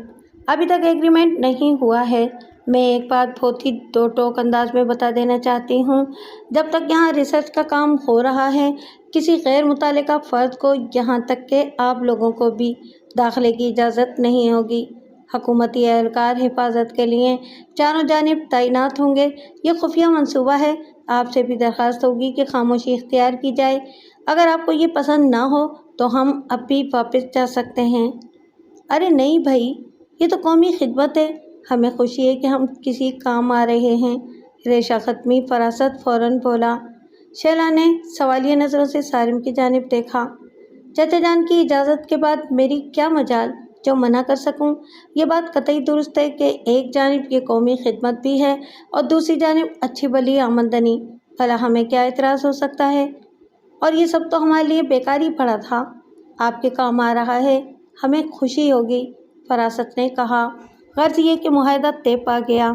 ابھی تک ایگریمنٹ نہیں ہوا ہے۔ میں ایک بات بہت ہی دو ٹوک انداز میں بتا دینا چاہتی ہوں، جب تک یہاں ریسرچ کا کام ہو رہا ہے، کسی غیر متعلقہ فرد کو، یہاں تک کہ آپ لوگوں کو بھی، داخلے کی اجازت نہیں ہوگی۔ حکومتی اہلکار حفاظت کے لیے چاروں جانب تعینات ہوں گے۔ یہ خفیہ منصوبہ ہے۔ آپ سے بھی درخواست ہوگی کہ خاموشی اختیار کی جائے۔ اگر آپ کو یہ پسند نہ ہو تو ہم اب بھی واپس جا سکتے ہیں۔ ارے نہیں بھائی، یہ تو قومی خدمت ہے، ہمیں خوشی ہے کہ ہم کسی کام آ رہے ہیں۔ ریشہ ختمی فراست فوراً بولا۔ شیلا نے سوالیہ نظروں سے سارم کی جانب دیکھا۔ چچا جان کی اجازت کے بعد میری کیا مجال جو منع کر سکوں؟ یہ بات قطعی درست ہے کہ ایک جانب یہ قومی خدمت بھی ہے اور دوسری جانب اچھی بھلی آمدنی، بھلا ہمیں کیا اعتراض ہو سکتا ہے؟ اور یہ سب تو ہمارے لیے بیکار ہی پڑا تھا۔ آپ کے کام آ رہا ہے، ہمیں خوشی ہوگی، فراست نے کہا۔ غرض یہ کہ معاہدہ طے پا گیا۔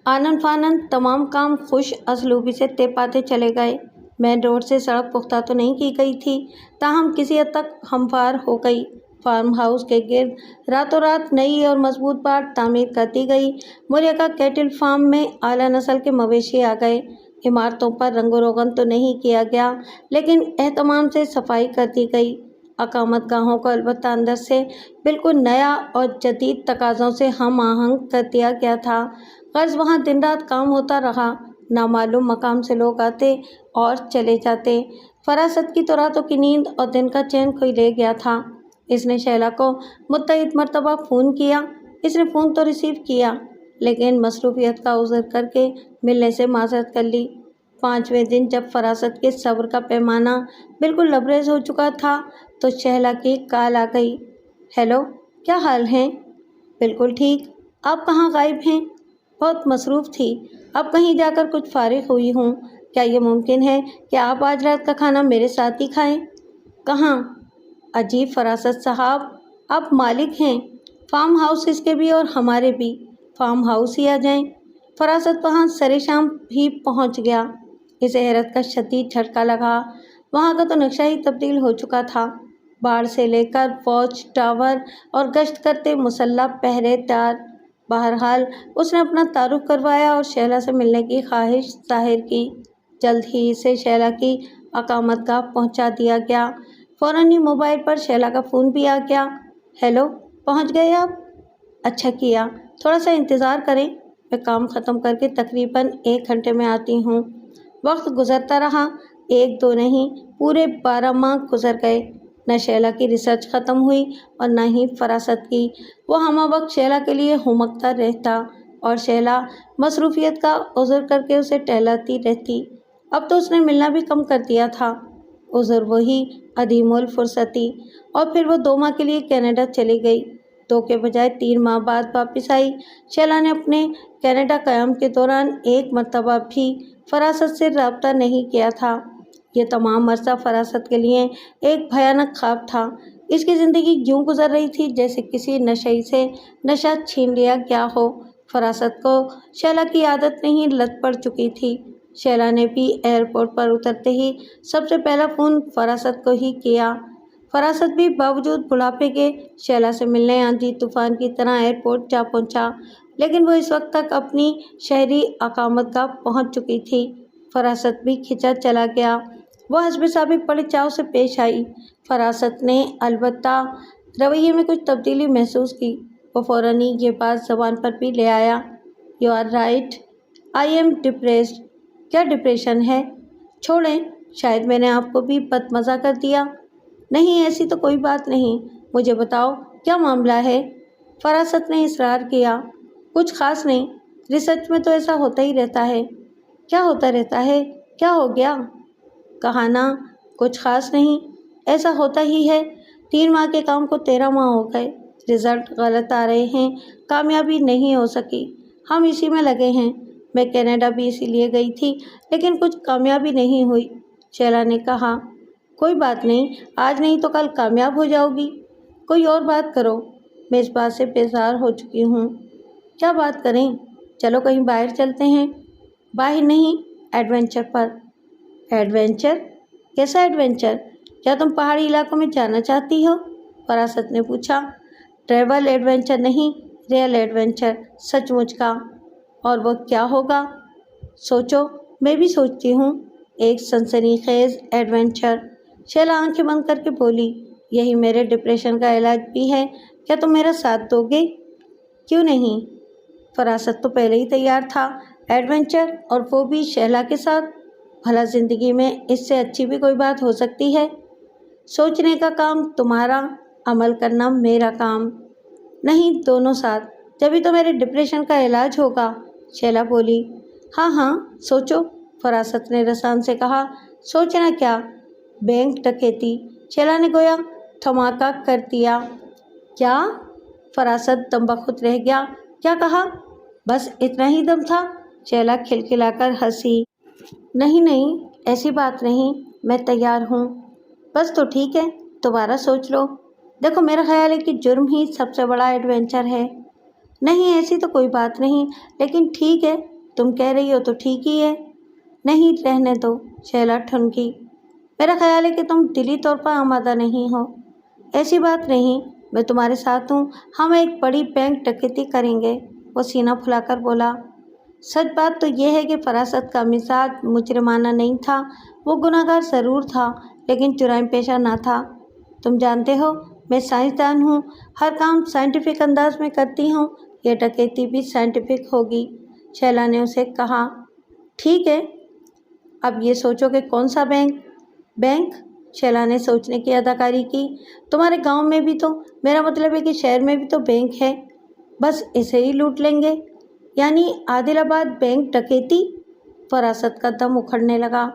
آنن فانن تمام کام خوش اسلوبی سے طے پاتے چلے گئے۔ مین روڈ سے سڑک پختہ تو نہیں کی گئی تھی، تاہم کسی حد تک ہموار ہو گئی۔ فارم ہاؤس کے گرد راتوں رات نئی اور مضبوط باڑ تعمیر کر دی گئی۔ ملیکہ کیٹل فارم میں اعلیٰ نسل کے مویشی آ گئے۔ عمارتوں پر رنگ و روغن تو نہیں کیا گیا، لیکن اہتمام سے صفائی کر دی گئی۔ اقامت گاہوں کو البتہ اندر سے بالکل نیا اور جدید تقاضوں سے ہم آہنگ کر دیا گیا تھا۔ غرض وہاں دن رات کام ہوتا رہا۔ نامعلوم مقام سے لوگ آتے اور چلے جاتے۔ فراست کی تو راتوں کی نیند اور دن کا چین کوئی لے گیا تھا۔ اس نے شیلا کو متعدد مرتبہ فون کیا۔ اس نے فون تو ریسیو کیا، لیکن مصروفیت کا عذر کر کے ملنے سے معذرت کر لی۔ 5ویں دن جب فراست کے صبر کا پیمانہ بالکل لبریز ہو چکا تھا تو شیلا کی کال آ گئی۔ ہیلو، کیا حال ہے؟ بالکل ٹھیک۔ آپ کہاں غائب ہیں؟ بہت مصروف تھی، اب کہیں جا کر کچھ فارغ ہوئی ہوں۔ کیا یہ ممکن ہے کہ آپ آج رات کا کھانا میرے ساتھ ہی کھائیں؟ کہاں؟ عجیب فراست صاحب، آپ مالک ہیں، فارم ہاؤس اس کے بھی اور ہمارے بھی، فارم ہاؤس ہی آ جائیں۔ فراست وہاں سر شام ہی پہنچ گیا۔ اسے حیرت کا شدید جھٹکا لگا۔ وہاں کا تو نقشہ ہی تبدیل ہو چکا تھا۔ باڑ سے لے کر واچ ٹاور اور گشت کرتے مسلح پہرے دار۔ بہرحال اس نے اپنا تعارف کروایا اور شیلا سے ملنے کی خواہش ظاہر کی۔ جلد ہی اسے شیلا کی اقامت گاہ پہنچا دیا گیا۔ فوراً ہی موبائل پر شیلا کا فون بھی آ گیا۔ ہیلو، پہنچ گئے آپ؟ اچھا کیا، تھوڑا سا انتظار کریں، میں کام ختم کر کے تقریباً 1 گھنٹے میں آتی ہوں۔ وقت گزرتا رہا، 1 2 نہیں، پورے 12 ماہ گزر گئے۔ نہ شیلا کی ریسرچ ختم ہوئی اور نہ ہی فراست کی۔ وہ ہمہ وقت شیلا کے لیے ہمکتا رہتا اور شیلا مصروفیت کا عذر کر کے اسے ٹہلاتی رہتی۔ اب تو اس نے ملنا بھی کم کر دیا تھا۔ عذر وہی عدیم الفرصتی۔ اور پھر وہ 2 ماہ کے لیے کینیڈا چلی گئی۔ 2 کے بجائے 3 ماہ بعد واپس آئی۔ شیلا نے اپنے کینیڈا قیام کے دوران ایک مرتبہ بھی فراست سے رابطہ نہیں کیا تھا۔ یہ تمام عرصہ فراست کے لیے ایک بھیانک خواب تھا۔ اس کی زندگی یوں گزر رہی تھی جیسے کسی نشئی سے نشہ چھین لیا گیا ہو۔ فراست کو شیلا کی عادت نہیں لت پڑ چکی تھی۔ شیلا نے بھی ایئرپورٹ پر اترتے ہی سب سے پہلا فون فراست کو ہی کیا۔ فراست بھی باوجود بڑھاپے کے شیلا سے ملنے آندھی طوفان کی طرح ایئرپورٹ جا پہنچا، لیکن وہ اس وقت تک اپنی شہری اقامت گاہ پہنچ چکی تھی۔ فراست بھی کھنچا چلا گیا۔ وہ حسب سابق بڑے چاؤ سے پیش آئی۔ فراست نے البتہ رویے میں کچھ تبدیلی محسوس کی۔ وہ فوراً ہی یہ بات زبان پر بھی لے آیا۔ You are right, I am depressed. کیا ڈپریشن ہے؟ چھوڑیں، شاید میں نے آپ کو بھی بدمزہ کر دیا۔ نہیں، ایسی تو کوئی بات نہیں، مجھے بتاؤ کیا معاملہ ہے؟ فراست نے اصرار کیا۔ کچھ خاص نہیں، ریسرچ میں تو ایسا ہوتا ہی رہتا ہے۔ کیا ہوتا رہتا ہے؟ کیا ہو گیا؟ کہا نا، کچھ خاص نہیں، ایسا ہوتا ہی ہے۔ 3 ماہ کے کام کو 13 ماہ ہو گئے۔ رزلٹ غلط آ رہے ہیں، کامیابی نہیں ہو سکی۔ ہم اسی میں لگے ہیں۔ میں کینیڈا بھی اسی لیے گئی تھی، لیکن کچھ کامیابی نہیں ہوئی۔ شیلا نے کہا، کوئی بات نہیں، آج نہیں تو کل کامیاب ہو جاؤ گی۔ کوئی اور بات کرو، میں اس بات سے بیزار ہو چکی ہوں۔ کیا بات کریں؟ چلو کہیں باہر چلتے ہیں۔ باہر نہیں، ایڈونچر پر۔ ایڈونچر؟ کیسا ایڈونچر؟ کیا تم پہاڑی علاقوں میں جانا چاہتی ہو؟ فراست نے پوچھا۔ ٹریول ایڈونچر نہیں، ریئل ایڈونچر، سچ مچ کا۔ اور وہ کیا ہوگا؟ سوچو، میں بھی سوچتی ہوں۔ ایک سنسنی خیز ایڈونچر۔ شیلا آنکھیں بند کر کے بولی، یہی میرے ڈپریشن کا علاج بھی ہے۔ کیا تم میرا ساتھ دو گے؟ کیوں نہیں؟ فراست تو پہلے ہی تیار تھا۔ ایڈونچر، اور وہ بھی شیلا کے ساتھ۔ بھلا زندگی میں اس سے اچھی بھی کوئی بات ہو سکتی ہے؟ سوچنے کا کام تمہارا، عمل کرنا میرا کام۔ نہیں، دونوں ساتھ، جبھی تو میرے ڈپریشن کا علاج ہوگا، شیلا بولی۔ ہاں ہاں، سوچو، فراست نے رسان سے کہا۔ سوچنا کیا؟ بینک ڈکیتی، شیلا نے گویا دھماکہ کر دیا۔ کیا؟ فراست دم بخود رہ گیا۔ کیا کہا؟ بس اتنا ہی دم تھا؟ شیلا کھلکھلا کر ہنسی۔ نہیں نہیں، ایسی بات نہیں، میں تیار ہوں۔ بس تو ٹھیک ہے، دوبارہ سوچ لو۔ دیکھو، میرا خیال ہے کہ جرم ہی سب سے بڑا ایڈونچر ہے۔ نہیں، ایسی تو کوئی بات نہیں، لیکن ٹھیک ہے، تم کہہ رہی ہو تو ٹھیک ہی ہے۔ نہیں، رہنے دو، شیلا ٹھنکی۔ میرا خیال ہے کہ تم دلی طور پر آمادہ نہیں ہو۔ ایسی بات نہیں، میں تمہارے ساتھ ہوں، ہم ایک بڑی بینک ڈکیتی کریں گے، وہ سینہ پھلا کر بولا۔ سچ بات تو یہ ہے کہ فراست کا مزاج مجرمانہ نہیں تھا، وہ گناہ گار ضرور تھا، لیکن جرائم پیشہ نہ تھا۔ تم جانتے ہو، میں سائنسدان ہوں، ہر کام سائنٹیفک انداز میں کرتی ہوں، یہ ڈکیتی بھی سائنٹیفک ہوگی، شیلا نے اسے کہا۔ ٹھیک ہے، اب یہ سوچو کہ کون سا بینک؟ بینک؟ شیلا نے سوچنے کی اداکاری کی۔ تمہارے گاؤں میں بھی تو، میرا مطلب ہے کہ شہر میں بھی تو بینک ہے، بس اسے ہی لوٹ لیں گے۔ یعنی عادل آباد بینک ڈکیتی؟ فراست کا دم اکھڑنے لگا۔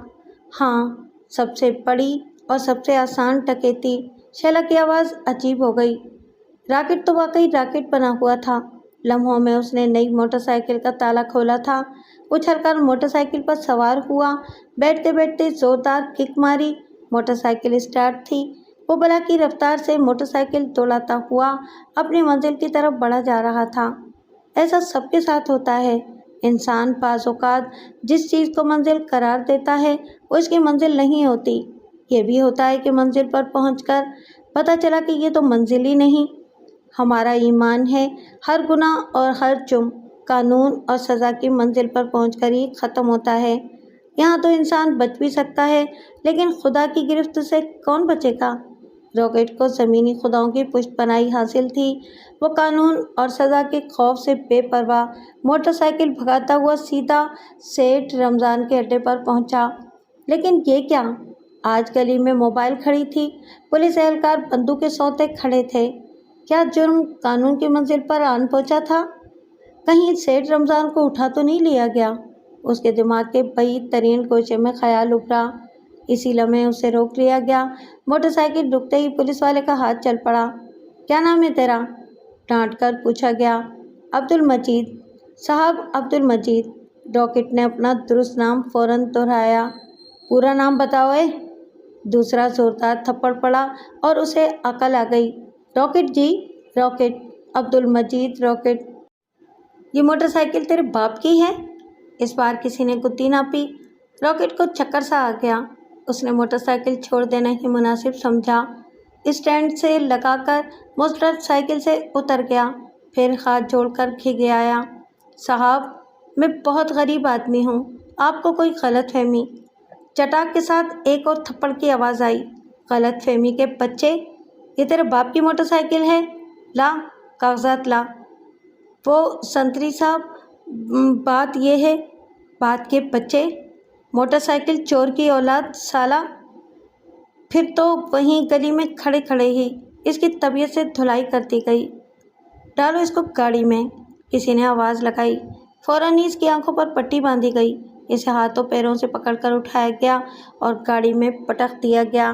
ہاں، سب سے بڑی اور سب سے آسان ڈکیتی۔ شیلا کی آواز عجیب ہو گئی۔ راکٹ تو واقعی راکٹ بنا ہوا تھا۔ لمحوں میں اس نے نئی موٹر سائیکل کا تالا کھولا تھا، اچھل کر موٹر سائیکل پر سوار ہوا، بیٹھتے بیٹھتے زوردار کک ماری، موٹر سائیکل اسٹارٹ تھی۔ وہ بلا کی رفتار سے موٹر سائیکل دوڑاتا ہوا اپنی منزل کی طرف بڑھا جا رہا تھا۔ ایسا سب کے ساتھ ہوتا ہے۔ انسان بعض اوقات جس چیز کو منزل قرار دیتا ہے وہ اس کی منزل نہیں ہوتی۔ یہ بھی ہوتا ہے کہ منزل پر پہنچ کر پتہ چلا کہ یہ تو منزل ہی نہیں۔ ہمارا ایمان ہے، ہر گناہ اور ہر جرم قانون اور سزا کی منزل پر پہنچ کر ہی ختم ہوتا ہے۔ یہاں تو انسان بچ بھی سکتا ہے، لیکن خدا کی گرفت سے کون بچے گا؟ راکٹ کو زمینی خداؤں کی پشت پناہی حاصل تھی۔ وہ قانون اور سزا کے خوف سے بے پرواہ موٹر سائیکل بھگاتا ہوا سیدھا سیٹھ رمضان کے اڈے پر پہنچا۔ لیکن یہ کیا؟ آج گلی میں موبائل کھڑی تھی، پولیس اہلکار بندوقیں سونتے کھڑے تھے۔ کیا جرم قانون کی منزل پر آن پہنچا تھا؟ کہیں سیٹھ رمضان کو اٹھا تو نہیں لیا گیا؟ اس کے دماغ کے بعید ترین گوشے میں خیال ابھرا۔ اسی لمحے اسے روک لیا گیا۔ موٹر سائیکل رکتے ہی پولیس والے کا ہاتھ چل پڑا۔ کیا نام ہے تیرا؟ ڈانٹ کر پوچھا گیا۔ عبد المجید صاحب، عبد المجید۔ راکٹ نے اپنا درست نام فوراً دہرایا۔ پورا نام بتاؤ اے۔ دوسرا زوردار تھپڑ پڑا اور اسے عقل آ گئی۔ راکٹ جی، راکٹ، عبد المجید راکٹ۔ یہ موٹر سائیکل تیرے باپ کی ہے؟ اس بار کسی نے گدی نہ پی۔ راکٹ کو چکر سا آ گیا۔ اس نے موٹر سائیکل چھوڑ دینا ہی مناسب سمجھا۔ اسٹینڈ سے لگا کر موٹر سائیکل سے اتر گیا، پھر ہاتھ جوڑ کر کھگے آیا۔ صاحب، میں بہت غریب آدمی ہوں، آپ کو کوئی غلط فہمی۔ چٹاک کے ساتھ ایک اور تھپڑ کی آواز آئی۔ غلط فہمی کے بچے، یہ تیرے باپ کی موٹر سائیکل ہے؟ لا کاغذات لا۔ وہ سنتری صاحب، بات یہ ہے، بات کے بچے، موٹر سائیکل چور کی اولاد سالہ۔ پھر تو وہیں گلی میں کھڑے کھڑے ہی اس کی طبیعت سے دھلائی کر دی گئی۔ ڈالو اس کو گاڑی میں، کسی نے آواز لگائی۔ فوراً ہی اس کی آنکھوں پر پٹی باندھی گئی، اسے ہاتھوں پیروں سے پکڑ کر اٹھایا گیا اور گاڑی میں پٹک دیا گیا۔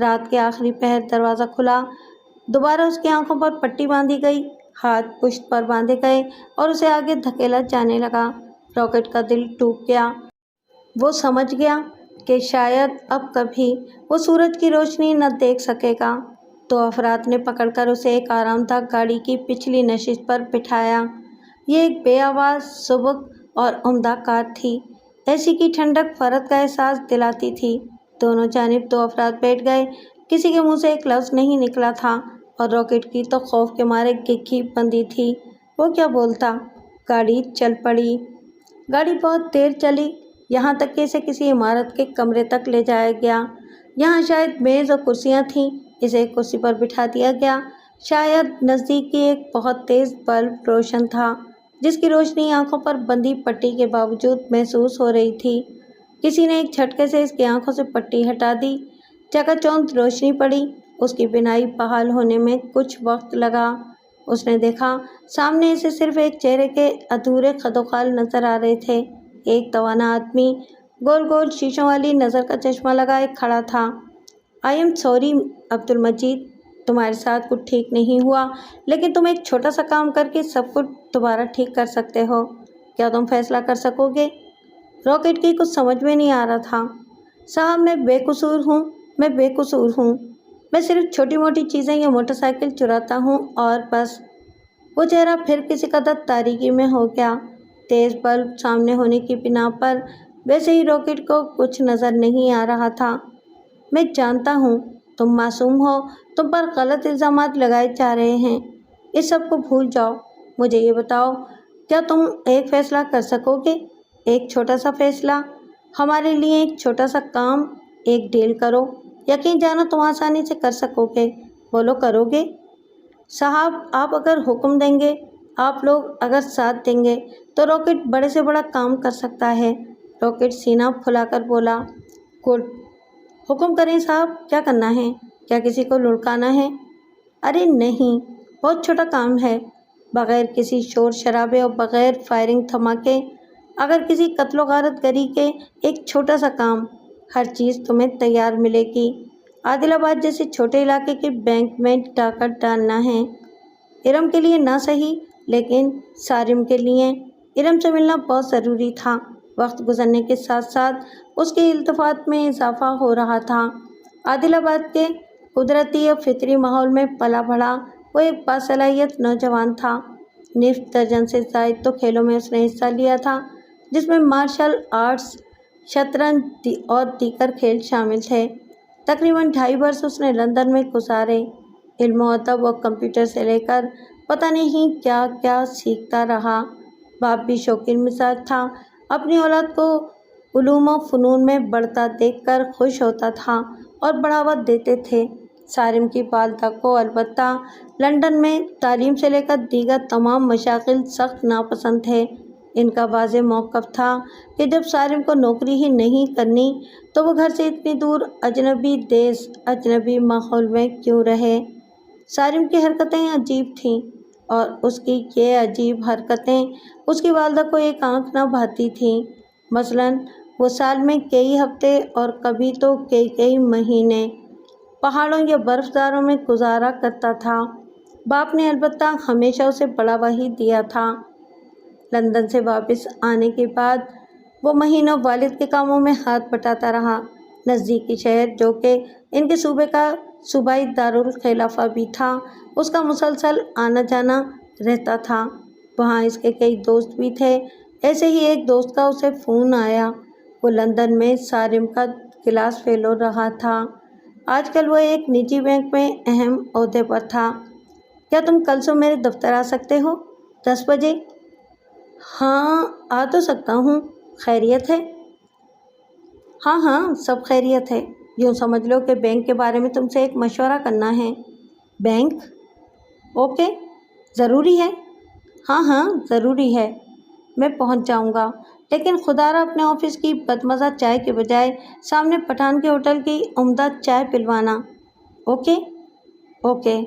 رات کے آخری پہر دروازہ کھلا، دوبارہ اس کی آنکھوں پر پٹی باندھی گئی، ہاتھ پشت پر باندھے گئے اور اسے آگے دھکیلا جانے لگا۔ راکٹ کا دل ٹوٹ گیا۔ وہ سمجھ گیا کہ شاید اب کبھی وہ سورج کی روشنی نہ دیکھ سکے گا۔ دو افراد نے پکڑ کر اسے ایک آرام دہ گاڑی کی پچھلی نشست پر بٹھایا۔ یہ ایک بے آواز، سبک اور عمدہ کار تھی۔ اے سی کی ٹھنڈک فرد کا احساس دلاتی تھی۔ دونوں جانب دو افراد بیٹھ گئے۔ کسی کے منہ سے ایک لفظ نہیں نکلا تھا اور راکٹ کی تو خوف کے مارے گھگھی بندھی تھی۔ وہ کیا بولتا؟ گاڑی چل پڑی۔ گاڑی بہت دیر چلی، یہاں تک کہ اسے کسی عمارت کے کمرے تک لے جایا گیا۔ یہاں شاید میز اور کرسیاں تھیں۔ اسے ایک کرسی پر بٹھا دیا گیا۔ شاید نزدیکی ایک بہت تیز بلب روشن تھا، جس کی روشنی آنکھوں پر بندھی پٹی کے باوجود محسوس ہو رہی تھی۔ کسی نے ایک جھٹکے سے اس کی آنکھوں سے پٹی ہٹا دی۔ چکا چوندھ روشنی پڑی۔ اس کی بینائی بحال ہونے میں کچھ وقت لگا۔ اس نے دیکھا سامنے اسے صرف ایک چہرے کے ادھورے خد و خال نظر آ رہے تھے۔ ایک توانا آدمی گول گول شیشوں والی نظر کا چشمہ لگائے کھڑا تھا۔ I am sorry Abdul Majeed, تمہارے ساتھ کچھ ٹھیک نہیں ہوا، لیکن تم ایک چھوٹا سا کام کر کے سب کچھ دوبارہ ٹھیک کر سکتے ہو۔ کیا تم فیصلہ کر سکو گے؟ راکٹ کی کچھ سمجھ میں نہیں آ رہا تھا۔ صاحب میں بے قصور ہوں، میں بے قصور ہوں۔ میں صرف چھوٹی موٹی چیزیں یا موٹر سائیکل چراتا ہوں اور بس۔ وہ چہرہ پھر کسی قدر تاریکی میں ہو گیا۔ تیز بلب سامنے ہونے کی بنا پر ویسے ہی راکٹ کو کچھ نظر نہیں آ رہا تھا۔ میں جانتا ہوں تم معصوم ہو، تم پر غلط الزامات لگائے جا رہے ہیں۔ اس سب کو بھول جاؤ۔ مجھے یہ بتاؤ، کیا تم ایک فیصلہ کر سکو گے؟ ایک چھوٹا سا فیصلہ، ہمارے لیے ایک چھوٹا سا کام، ایک ڈیل کرو۔ یقین جانو تم آسانی سے کر سکو گے۔ بولو، کرو گے؟ صاحب، آپ اگر حکم دیں گے، آپ لوگ اگر ساتھ دیں گے تو راکٹ بڑے سے بڑا کام کر سکتا ہے۔ راکٹ سینہ پھلا کر بولا، گڈ، حکم کریں صاحب، کیا کرنا ہے؟ کیا کسی کو لڑکانا ہے؟ ارے نہیں، بہت چھوٹا کام ہے، بغیر کسی شور شرابے اور بغیر فائرنگ دھماکے، اگر کسی قتل و غارت گری کے ایک چھوٹا سا کام، ہر چیز تمہیں تیار ملے گی۔ عادل آباد جیسے چھوٹے علاقے کے بینک میں ڈاکہ ڈالنا ہے۔ ارم کے لیے نہ صحیح، لیکن صارم کے لیے۔ ارم سے ملنا بہت ضروری تھا۔ وقت گزرنے کے ساتھ ساتھ اس کے التفات میں اضافہ ہو رہا تھا۔ عادل آباد کے قدرتی اور فطری ماحول میں پلا بڑھا وہ ایک باصلاحیت نوجوان تھا۔ نصف درجن سے زائد تو کھیلوں میں اس نے حصہ لیا تھا، جس میں مارشل آرٹس، شطرنج اور دیگر کھیل شامل تھے۔ تقریباً 2.5 برس اس نے لندن میں گزارے۔ علم و ادب اور کمپیوٹر سے لے کر پتہ نہیں کیا کیا سیکھتا رہا۔ باپ بھی شوقین مزاج تھا، اپنی اولاد کو علوم و فنون میں بڑھتا دیکھ کر خوش ہوتا تھا اور بڑھاوا دیتے تھے۔ صارم کی والدہ کو البتہ لندن میں تعلیم سے لے کر دیگر تمام مشاغل سخت ناپسند تھے۔ ان کا واضح موقف تھا کہ جب صارم کو نوکری ہی نہیں کرنی تو وہ گھر سے اتنی دور اجنبی دیس، اجنبی ماحول میں کیوں رہے۔ صارم کی حرکتیں عجیب تھیں اور اس کی یہ عجیب حرکتیں اس کی والدہ کو ایک آنکھ نہ بھاتی تھیں۔ مثلاً وہ سال میں کئی ہفتے اور کبھی تو کئی مہینے پہاڑوں یا برف داروں میں گزارا کرتا تھا۔ باپ نے البتہ ہمیشہ اسے بڑھاوا ہی دیا تھا۔ لندن سے واپس آنے کے بعد وہ مہینوں والد کے کاموں میں ہاتھ بٹاتا رہا۔ نزدیکی شہر جو کہ ان کے صوبے کا صوبائی دارالخلافہ بھی تھا، اس کا مسلسل آنا جانا رہتا تھا۔ وہاں اس کے کئی دوست بھی تھے۔ ایسے ہی ایک دوست کا اسے فون آیا۔ وہ لندن میں صارم کا کلاس فیلو رہا تھا۔ آج کل وہ ایک نجی بینک میں اہم عہدے پر تھا۔ کیا تم کل سے میرے دفتر آ سکتے ہو؟ 10 بجے؟ ہاں، آ تو سکتا ہوں۔ خیریت ہے؟ ہاں، سب خیریت ہے۔ یوں سمجھ لو کہ بینک کے بارے میں تم سے ایک مشورہ کرنا ہے۔ بینک؟ اوکے، ضروری ہے؟ ہاں، ضروری ہے۔ میں پہنچ جاؤں گا، لیکن خدا را اپنے آفس کی بدمزہ چائے کے بجائے سامنے پٹھان کے ہوٹل کی عمدہ چائے پلوانا۔ اوکے۔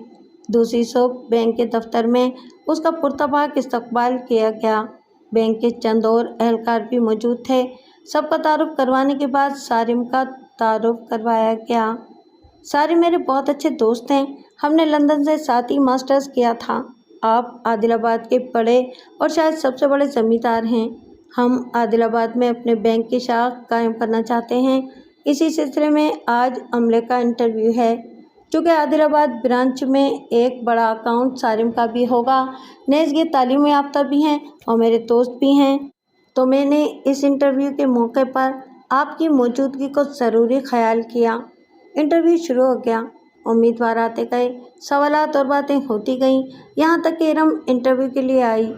دوسری صبح بینک کے دفتر میں اس کا پرتپاک استقبال کیا گیا۔ بینک کے چند اور اہلکار بھی موجود تھے۔ سب کا تعارف کروانے کے بعد صارم کا تعارف کروایا گیا۔ سارے میرے بہت اچھے دوست ہیں، ہم نے لندن سے ساتھ ہی ماسٹرز کیا تھا۔ آپ عادل آباد کے بڑے اور شاید سب سے بڑے زمیندار ہیں۔ ہم عادل آباد میں اپنے بینک کی شاخ قائم کرنا چاہتے ہیں۔ اسی سلسلے میں آج عملے کا انٹرویو ہے۔ چونکہ عادل آباد برانچ میں ایک بڑا اکاؤنٹ سارم کا بھی ہوگا، نیز یہ تعلیم یافتہ بھی ہیں اور میرے دوست بھی ہیں، تو میں نے اس انٹرویو کے موقع پر آپ کی موجودگی کو ضروری خیال کیا۔ انٹرویو شروع ہو گیا، امیدوار آتے گئے، سوالات اور باتیں ہوتی گئیں، یہاں تک کہ ارم انٹرویو کے لیے آئی۔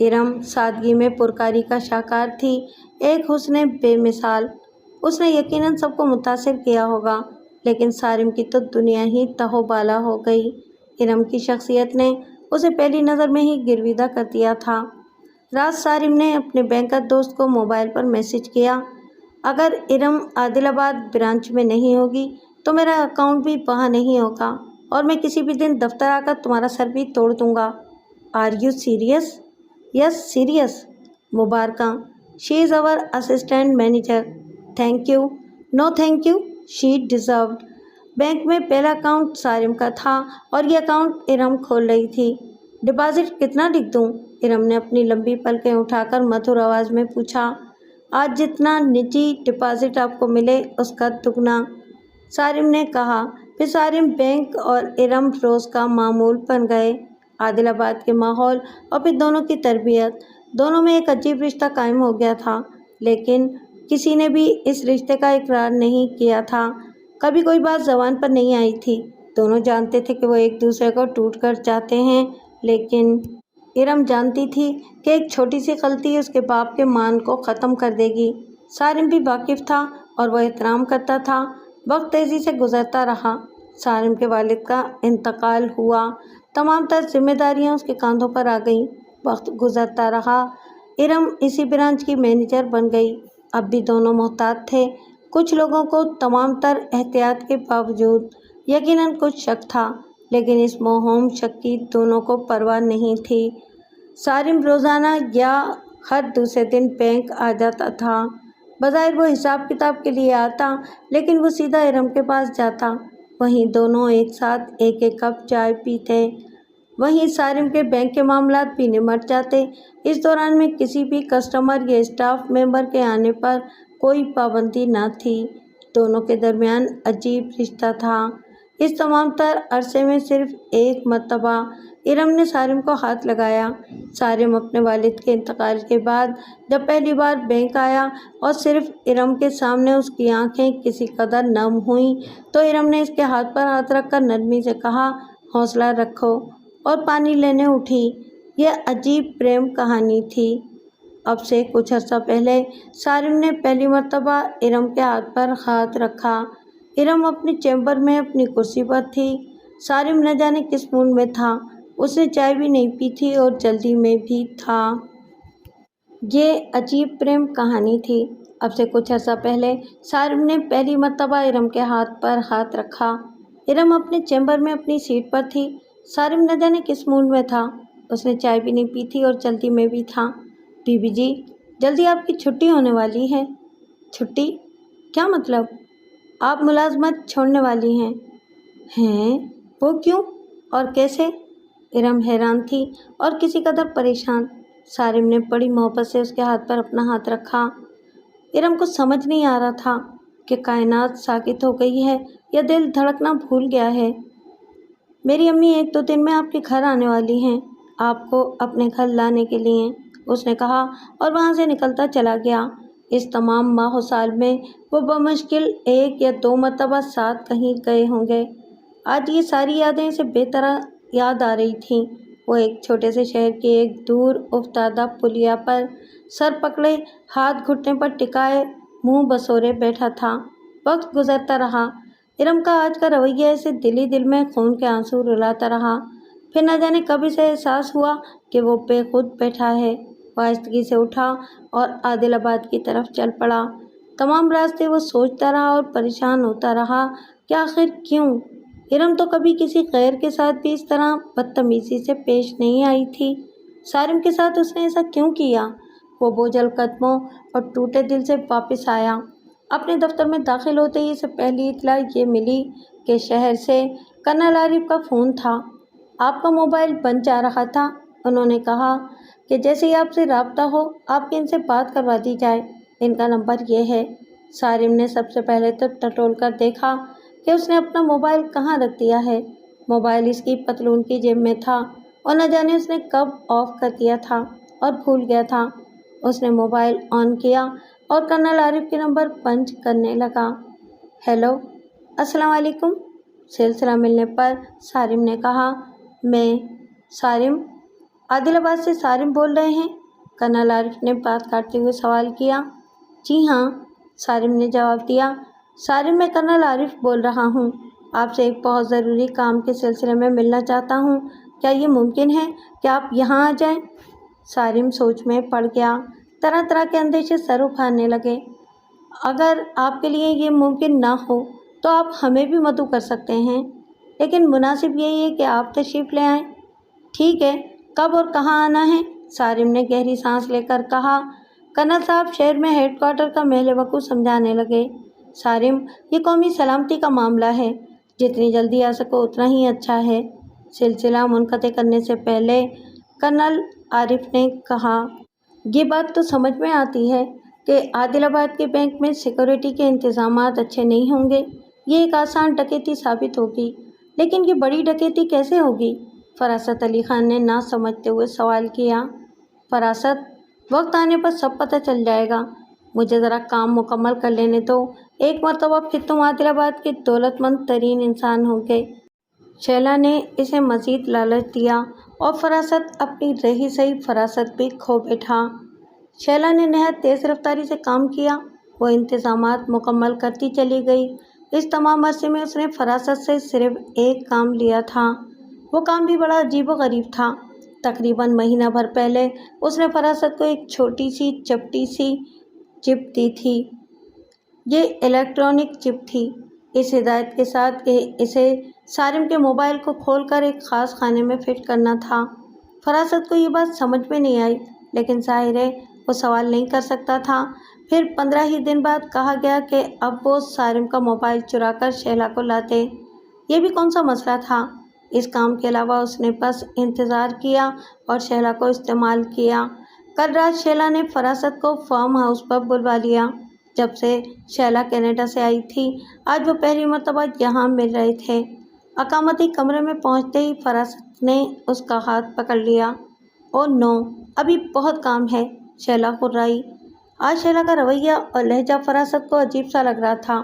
ارم سادگی میں پرکاری کا شاہکار تھی، ایک حسن بے مثال۔ اس نے یقیناً سب کو متاثر کیا ہوگا، لیکن سارم کی تو دنیا ہی تہو بالا ہو گئی۔ ارم کی شخصیت نے اسے پہلی نظر میں ہی گرویدہ کر دیا تھا۔ رات سارم نے اپنے بینکر دوست کو موبائل پر میسج کیا، اگر ارم عادل آباد برانچ میں نہیں ہوگی تو میرا اکاؤنٹ بھی وہاں نہیں ہوگا اور میں کسی بھی دن دفتر آ کر تمہارا سر بھی توڑ دوں گا۔ Are you serious? Yes serious. مبارکاں، she is our assistant manager. Thank you. No thank you, she deserved. Bank میں پہلا اکاؤنٹ سارم کا تھا اور یہ اکاؤنٹ ارم کھول رہی تھی۔ ڈپازٹ کتنا لکھ دوں؟ ارم نے اپنی لمبی پلکیں اٹھا کر مدھر آواز میں پوچھا۔ آج جتنا نجی ڈپازٹ آپ کو ملے اس کا دگنا، سارم نے کہا۔ پھر سارم بینک اور ارم روز کا معمول بن گئے۔ عادل آباد کے ماحول اور پھر دونوں کی تربیت، دونوں میں ایک عجیب رشتہ قائم ہو گیا تھا، لیکن کسی نے بھی اس رشتے کا اقرار نہیں کیا تھا، کبھی کوئی بات زبان پر نہیں آئی تھی۔ دونوں جانتے تھے کہ وہ ایک دوسرے کو ٹوٹ کر چاہتے ہیں، لیکن ارم جانتی تھی کہ ایک چھوٹی سی غلطی اس کے باپ کے مان کو ختم کر دے گی۔ سارم بھی واقف تھا اور وہ احترام کرتا تھا۔ وقت تیزی سے گزرتا رہا۔ سارم کے والد کا انتقال ہوا، تمام تر ذمہ داریاں اس کے کاندھوں پر آ گئیں۔ وقت گزرتا رہا، ارم اسی برانچ کی مینیجر بن گئی۔ اب بھی دونوں محتاط تھے۔ کچھ لوگوں کو تمام تر احتیاط کے باوجود یقیناً کچھ شک تھا، لیکن اس موہوم شک کی دونوں کو پرواہ نہیں تھی۔ سارم روزانہ یا ہر دوسرے دن بینک آ جاتا تھا۔ بظاہر وہ حساب کتاب کے لیے آتا، لیکن وہ سیدھا ارم کے پاس جاتا۔ وہیں دونوں ایک ساتھ ایک ایک کپ چائے پیتے، وہیں سارم کے بینک کے معاملات بھی نمٹ جاتے۔ اس دوران میں کسی بھی کسٹمر یا اسٹاف ممبر کے آنے پر کوئی پابندی نہ تھی۔ دونوں کے درمیان عجیب رشتہ تھا۔ اس تمام تر عرصے میں صرف ایک مرتبہ ارم نے سارم کو ہاتھ لگایا۔ سارم اپنے والد کے انتقال کے بعد جب پہلی بار بینک آیا اور صرف ارم کے سامنے اس کی آنکھیں کسی قدر نم ہوئیں تو ارم نے اس کے ہاتھ پر ہاتھ رکھ کر نرمی سے کہا، حوصلہ رکھو، اور پانی لینے اٹھی۔ یہ عجیب پریم کہانی تھی۔ اب سے کچھ عرصہ پہلے سارم نے پہلی مرتبہ ارم کے ہاتھ پر ہاتھ رکھا۔ ارم اپنے چیمبر میں اپنی کرسی پر تھی۔ سارم نہ جانے کس موڈ میں تھا، اس نے چائے بھی نہیں پی تھی اور جلدی میں بھی تھا۔ یہ عجیب پریم کہانی تھی۔ اب سے کچھ عرصہ پہلے سارم نے پہلی مرتبہ ارم کے ہاتھ پر ہاتھ رکھا۔ ارم اپنے چیمبر میں اپنی سیٹ پر تھی۔ سارم نہ جانے کس موڈ میں تھا، اس نے چائے بھی نہیں پی تھی اور جلدی میں بھی تھا۔ بی بی جی، جلدی آپ کی چھٹی ہونے والی ہے۔ چھٹی؟ کیا مطلب؟ آپ ملازمت چھوڑنے والی ہیں؟ ہیں؟ وہ کیوں اور کیسے؟ ارم حیران تھی اور کسی قدر پریشان۔ سارم نے بڑی محبت سے اس کے ہاتھ پر اپنا ہاتھ رکھا۔ ارم کو سمجھ نہیں آ رہا تھا کہ کائنات ساکت ہو گئی ہے یا دل دھڑکنا بھول گیا ہے۔ میری امی 1-2 دن میں آپ کے گھر آنے والی ہیں، آپ کو اپنے گھر لانے کے لیے، اس نے کہا اور وہاں سے نکلتا چلا گیا۔ اس تمام ماہ و سال میں وہ بمشکل 1 یا 2 مرتبہ ساتھ کہیں گئے ہوں گے۔ آج یہ ساری یادیں اسے بے طرح یاد آ رہی تھیں۔ وہ ایک چھوٹے سے شہر کے ایک دور افتادہ پلیا پر سر پکڑے، ہاتھ گھٹنے پر ٹکائے، منہ بسورے بیٹھا تھا۔ وقت گزرتا رہا۔ ارم کا آج کا رویہ اسے دل ہی دل میں خون کے آنسو رلاتا رہا۔ پھر نہ جانے کب اسے احساس ہوا کہ وہ بے خود بیٹھا ہے۔ وہ آہستگی سے اٹھا اور عادل آباد کی طرف چل پڑا۔ تمام راستے وہ سوچتا رہا اور پریشان ہوتا رہا کہ آخر کیوں؟ ارم تو کبھی کسی غیر کے ساتھ بھی اس طرح بدتمیزی سے پیش نہیں آئی تھی۔ سارم کے ساتھ اس نے ایسا کیوں کیا؟ وہ بوجھل قدموں اور ٹوٹے دل سے واپس آیا۔ اپنے دفتر میں داخل ہوتے ہی اسے پہلی اطلاع یہ ملی کہ شہر سے کرنل عارف کا فون تھا۔ آپ کا موبائل بند جا رہا تھا۔ انہوں نے کہا کہ جیسے ہی آپ سے رابطہ ہو آپ کی ان سے بات کروا دی جائے، ان کا نمبر یہ ہے۔ صارم نے سب سے پہلے تو ٹٹول کر دیکھا کہ اس نے اپنا موبائل کہاں رکھ دیا ہے۔ موبائل اس کی پتلون کی جیب میں تھا اور نہ جانے اس نے کب آف کر دیا تھا اور بھول گیا تھا۔ اس نے موبائل آن کیا اور کرنل عارف کے نمبر پنچ کرنے لگا۔ ہیلو، السلام علیکم۔ سلسلہ ملنے پر صارم نے کہا، میں صارم، عادل آباد سے صارم بول رہے ہیں؟ کرنل عارف نے بات کاٹتے ہوئے سوال کیا۔ جی ہاں، صارم نے جواب دیا۔ صارم، میں کرنل عارف بول رہا ہوں، آپ سے ایک بہت ضروری کام کے سلسلے میں ملنا چاہتا ہوں۔ کیا یہ ممکن ہے کہ آپ یہاں آ جائیں؟ صارم سوچ میں پڑ گیا۔ طرح طرح کے اندیشے سر اکھاڑنے لگے۔ اگر آپ کے لیے یہ ممکن نہ ہو تو آپ ہمیں بھی مدعو کر سکتے ہیں، لیکن مناسب یہی ہے کہ آپ تشریف لے آئیں۔ ٹھیک ہے، کب اور کہاں آنا ہے؟ صارم نے گہری سانس لے کر کہا۔ کرنل صاحب شہر میں ہیڈ کوارٹر کا محل وقوع سمجھانے لگے۔ صارم، یہ قومی سلامتی کا معاملہ ہے، جتنی جلدی آ سکو اتنا ہی اچھا ہے۔ سلسلہ منقطع کرنے سے پہلے کرنل عارف نے کہا، یہ بات تو سمجھ میں آتی ہے کہ عادل آباد کے بینک میں سیکورٹی کے انتظامات اچھے نہیں ہوں گے۔ یہ ایک آسان ڈکیتی ثابت ہوگی، لیکن یہ بڑی ڈکیتی کیسے ہوگی؟ فراست علی خان نے نہ سمجھتے ہوئے سوال کیا۔ فراست، وقت آنے پر سب پتہ چل جائے گا، مجھے ذرا کام مکمل کر لینے دو، ایک مرتبہ پھر تم عادل آباد کے دولت مند ترین انسان ہوں گے۔ شیلا نے اسے مزید لالچ دیا اور فراست اپنی رہی سہی فراست بھی کھو بیٹھا۔ شیلا نے نہایت تیز رفتاری سے کام کیا۔ وہ انتظامات مکمل کرتی چلی گئی۔ اس تمام عرصے میں اس نے فراست سے صرف ایک کام لیا تھا۔ وہ کام بھی بڑا عجیب و غریب تھا۔ تقریباً مہینہ بھر پہلے اس نے فراست کو ایک چھوٹی سی چپٹی سی چپ دی تھی۔ یہ الیکٹرانک چپ تھی، اس ہدایت کے ساتھ کہ اسے صارم کے موبائل کو کھول کر ایک خاص خانے میں فٹ کرنا تھا۔ فراست کو یہ بات سمجھ میں نہیں آئی، لیکن ظاہر ہے وہ سوال نہیں کر سکتا تھا۔ پھر 15 ہی دن بعد کہا گیا کہ اب وہ صارم کا موبائل چرا کر شیلا کو لاتے۔ یہ بھی کون سا مسئلہ تھا؟ اس کام کے علاوہ اس نے بس انتظار کیا اور شیلا کو استعمال کیا۔ کل رات شیلا نے فراست کو فارم ہاؤس پر بلوا لیا۔ جب سے شیلا کینیڈا سے آئی تھی، آج وہ پہلی مرتبہ یہاں مل رہے تھے۔ اقامتی کمرے میں پہنچتے ہی فراست نے اس کا ہاتھ پکڑ لیا۔ او نو، ابھی بہت کام ہے، شیلا غرائی۔ آج شیلا کا رویہ اور لہجہ فراست کو عجیب سا لگ رہا تھا۔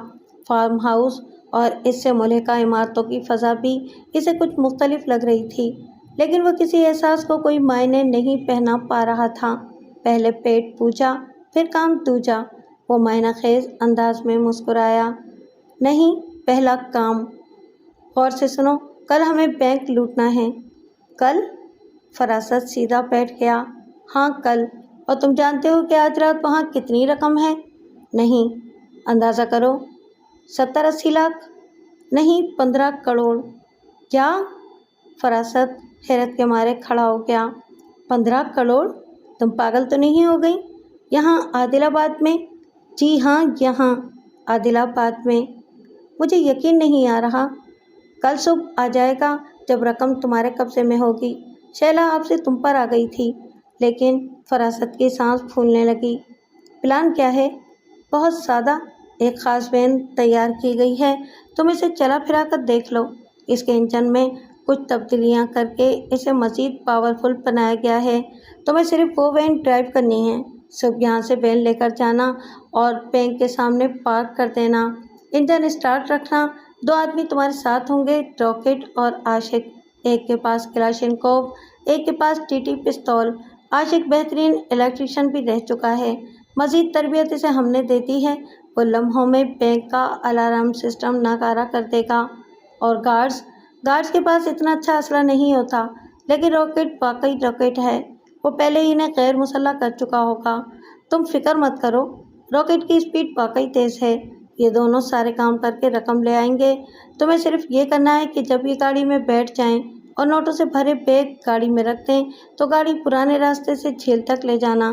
فارم ہاؤس اور اس سے ملحقہ عمارتوں کی فضا بھی اسے کچھ مختلف لگ رہی تھی، لیکن وہ کسی احساس کو کوئی معنی نہیں پہنا پا رہا تھا۔ پہلے پیٹ پوجا، پھر کام دوجا۔ وہ معنی خیز انداز میں مسکرایا۔ نہیں، پہلا کام۔ غور سے سنو، کل ہمیں بینک لوٹنا ہے۔ کل؟ فراست سیدھا بیٹھ گیا۔ ہاں کل، اور تم جانتے ہو کہ آج رات وہاں کتنی رقم ہے؟ نہیں۔ اندازہ کرو۔ 70-80 لاکھ؟ نہیں، 15 کروڑ۔ کیا؟ فراست حیرت کے مارے کھڑا ہو گیا۔ 15 کروڑ؟ تم پاگل تو نہیں ہو گئی؟ یہاں عادل آباد میں؟ جی ہاں، یہاں عادل آباد میں۔ مجھے یقین نہیں آ رہا۔ کل صبح آ جائے گا جب رقم تمہارے قبضے میں ہوگی۔ شیلا آپ سے تم پر آ گئی تھی، لیکن فراست کی سانس پھولنے لگی۔ پلان کیا ہے؟ بہت سادہ، ایک خاص وین تیار کی گئی ہے، تم اسے چلا پھرا کر دیکھ لو۔ اس کے انجن میں کچھ تبدیلیاں کر کے اسے مزید پاورفل بنایا گیا ہے۔ تمہیں صرف وہ وین ڈرائیو کرنی ہے۔ صبح یہاں سے وین لے کر جانا اور بینک کے سامنے پارک کر دینا۔ انجن اسٹارٹ رکھنا۔ 2 آدمی تمہارے ساتھ ہوں گے، راکٹ اور عاشق۔ ایک کے پاس کلاشنکوف، ایک کے پاس ٹی پستول۔ عاشق بہترین الیکٹریشین بھی رہ چکا ہے، مزید تربیت اسے ہم نے دے دی ہے۔ وہ لمحوں میں بینک کا الارم سسٹم ناکارہ کر دے گا۔ اور گارڈز کے پاس اتنا اچھا اسلحہ نہیں ہوتا، لیکن راکٹ واقعی راکٹ ہے، وہ پہلے ہی انہیں غیر مسلح کر چکا ہوگا۔ تم فکر مت کرو، راکٹ کی اسپیڈ واقعی تیز ہے۔ یہ دونوں سارے کام کر کے رقم لے آئیں گے۔ تمہیں صرف یہ کرنا ہے کہ جب یہ گاڑی میں بیٹھ جائیں اور نوٹوں سے بھرے بیگ گاڑی میں رکھ دیں تو گاڑی پرانے راستے سے جھیل تک لے جانا۔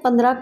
15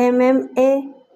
MMA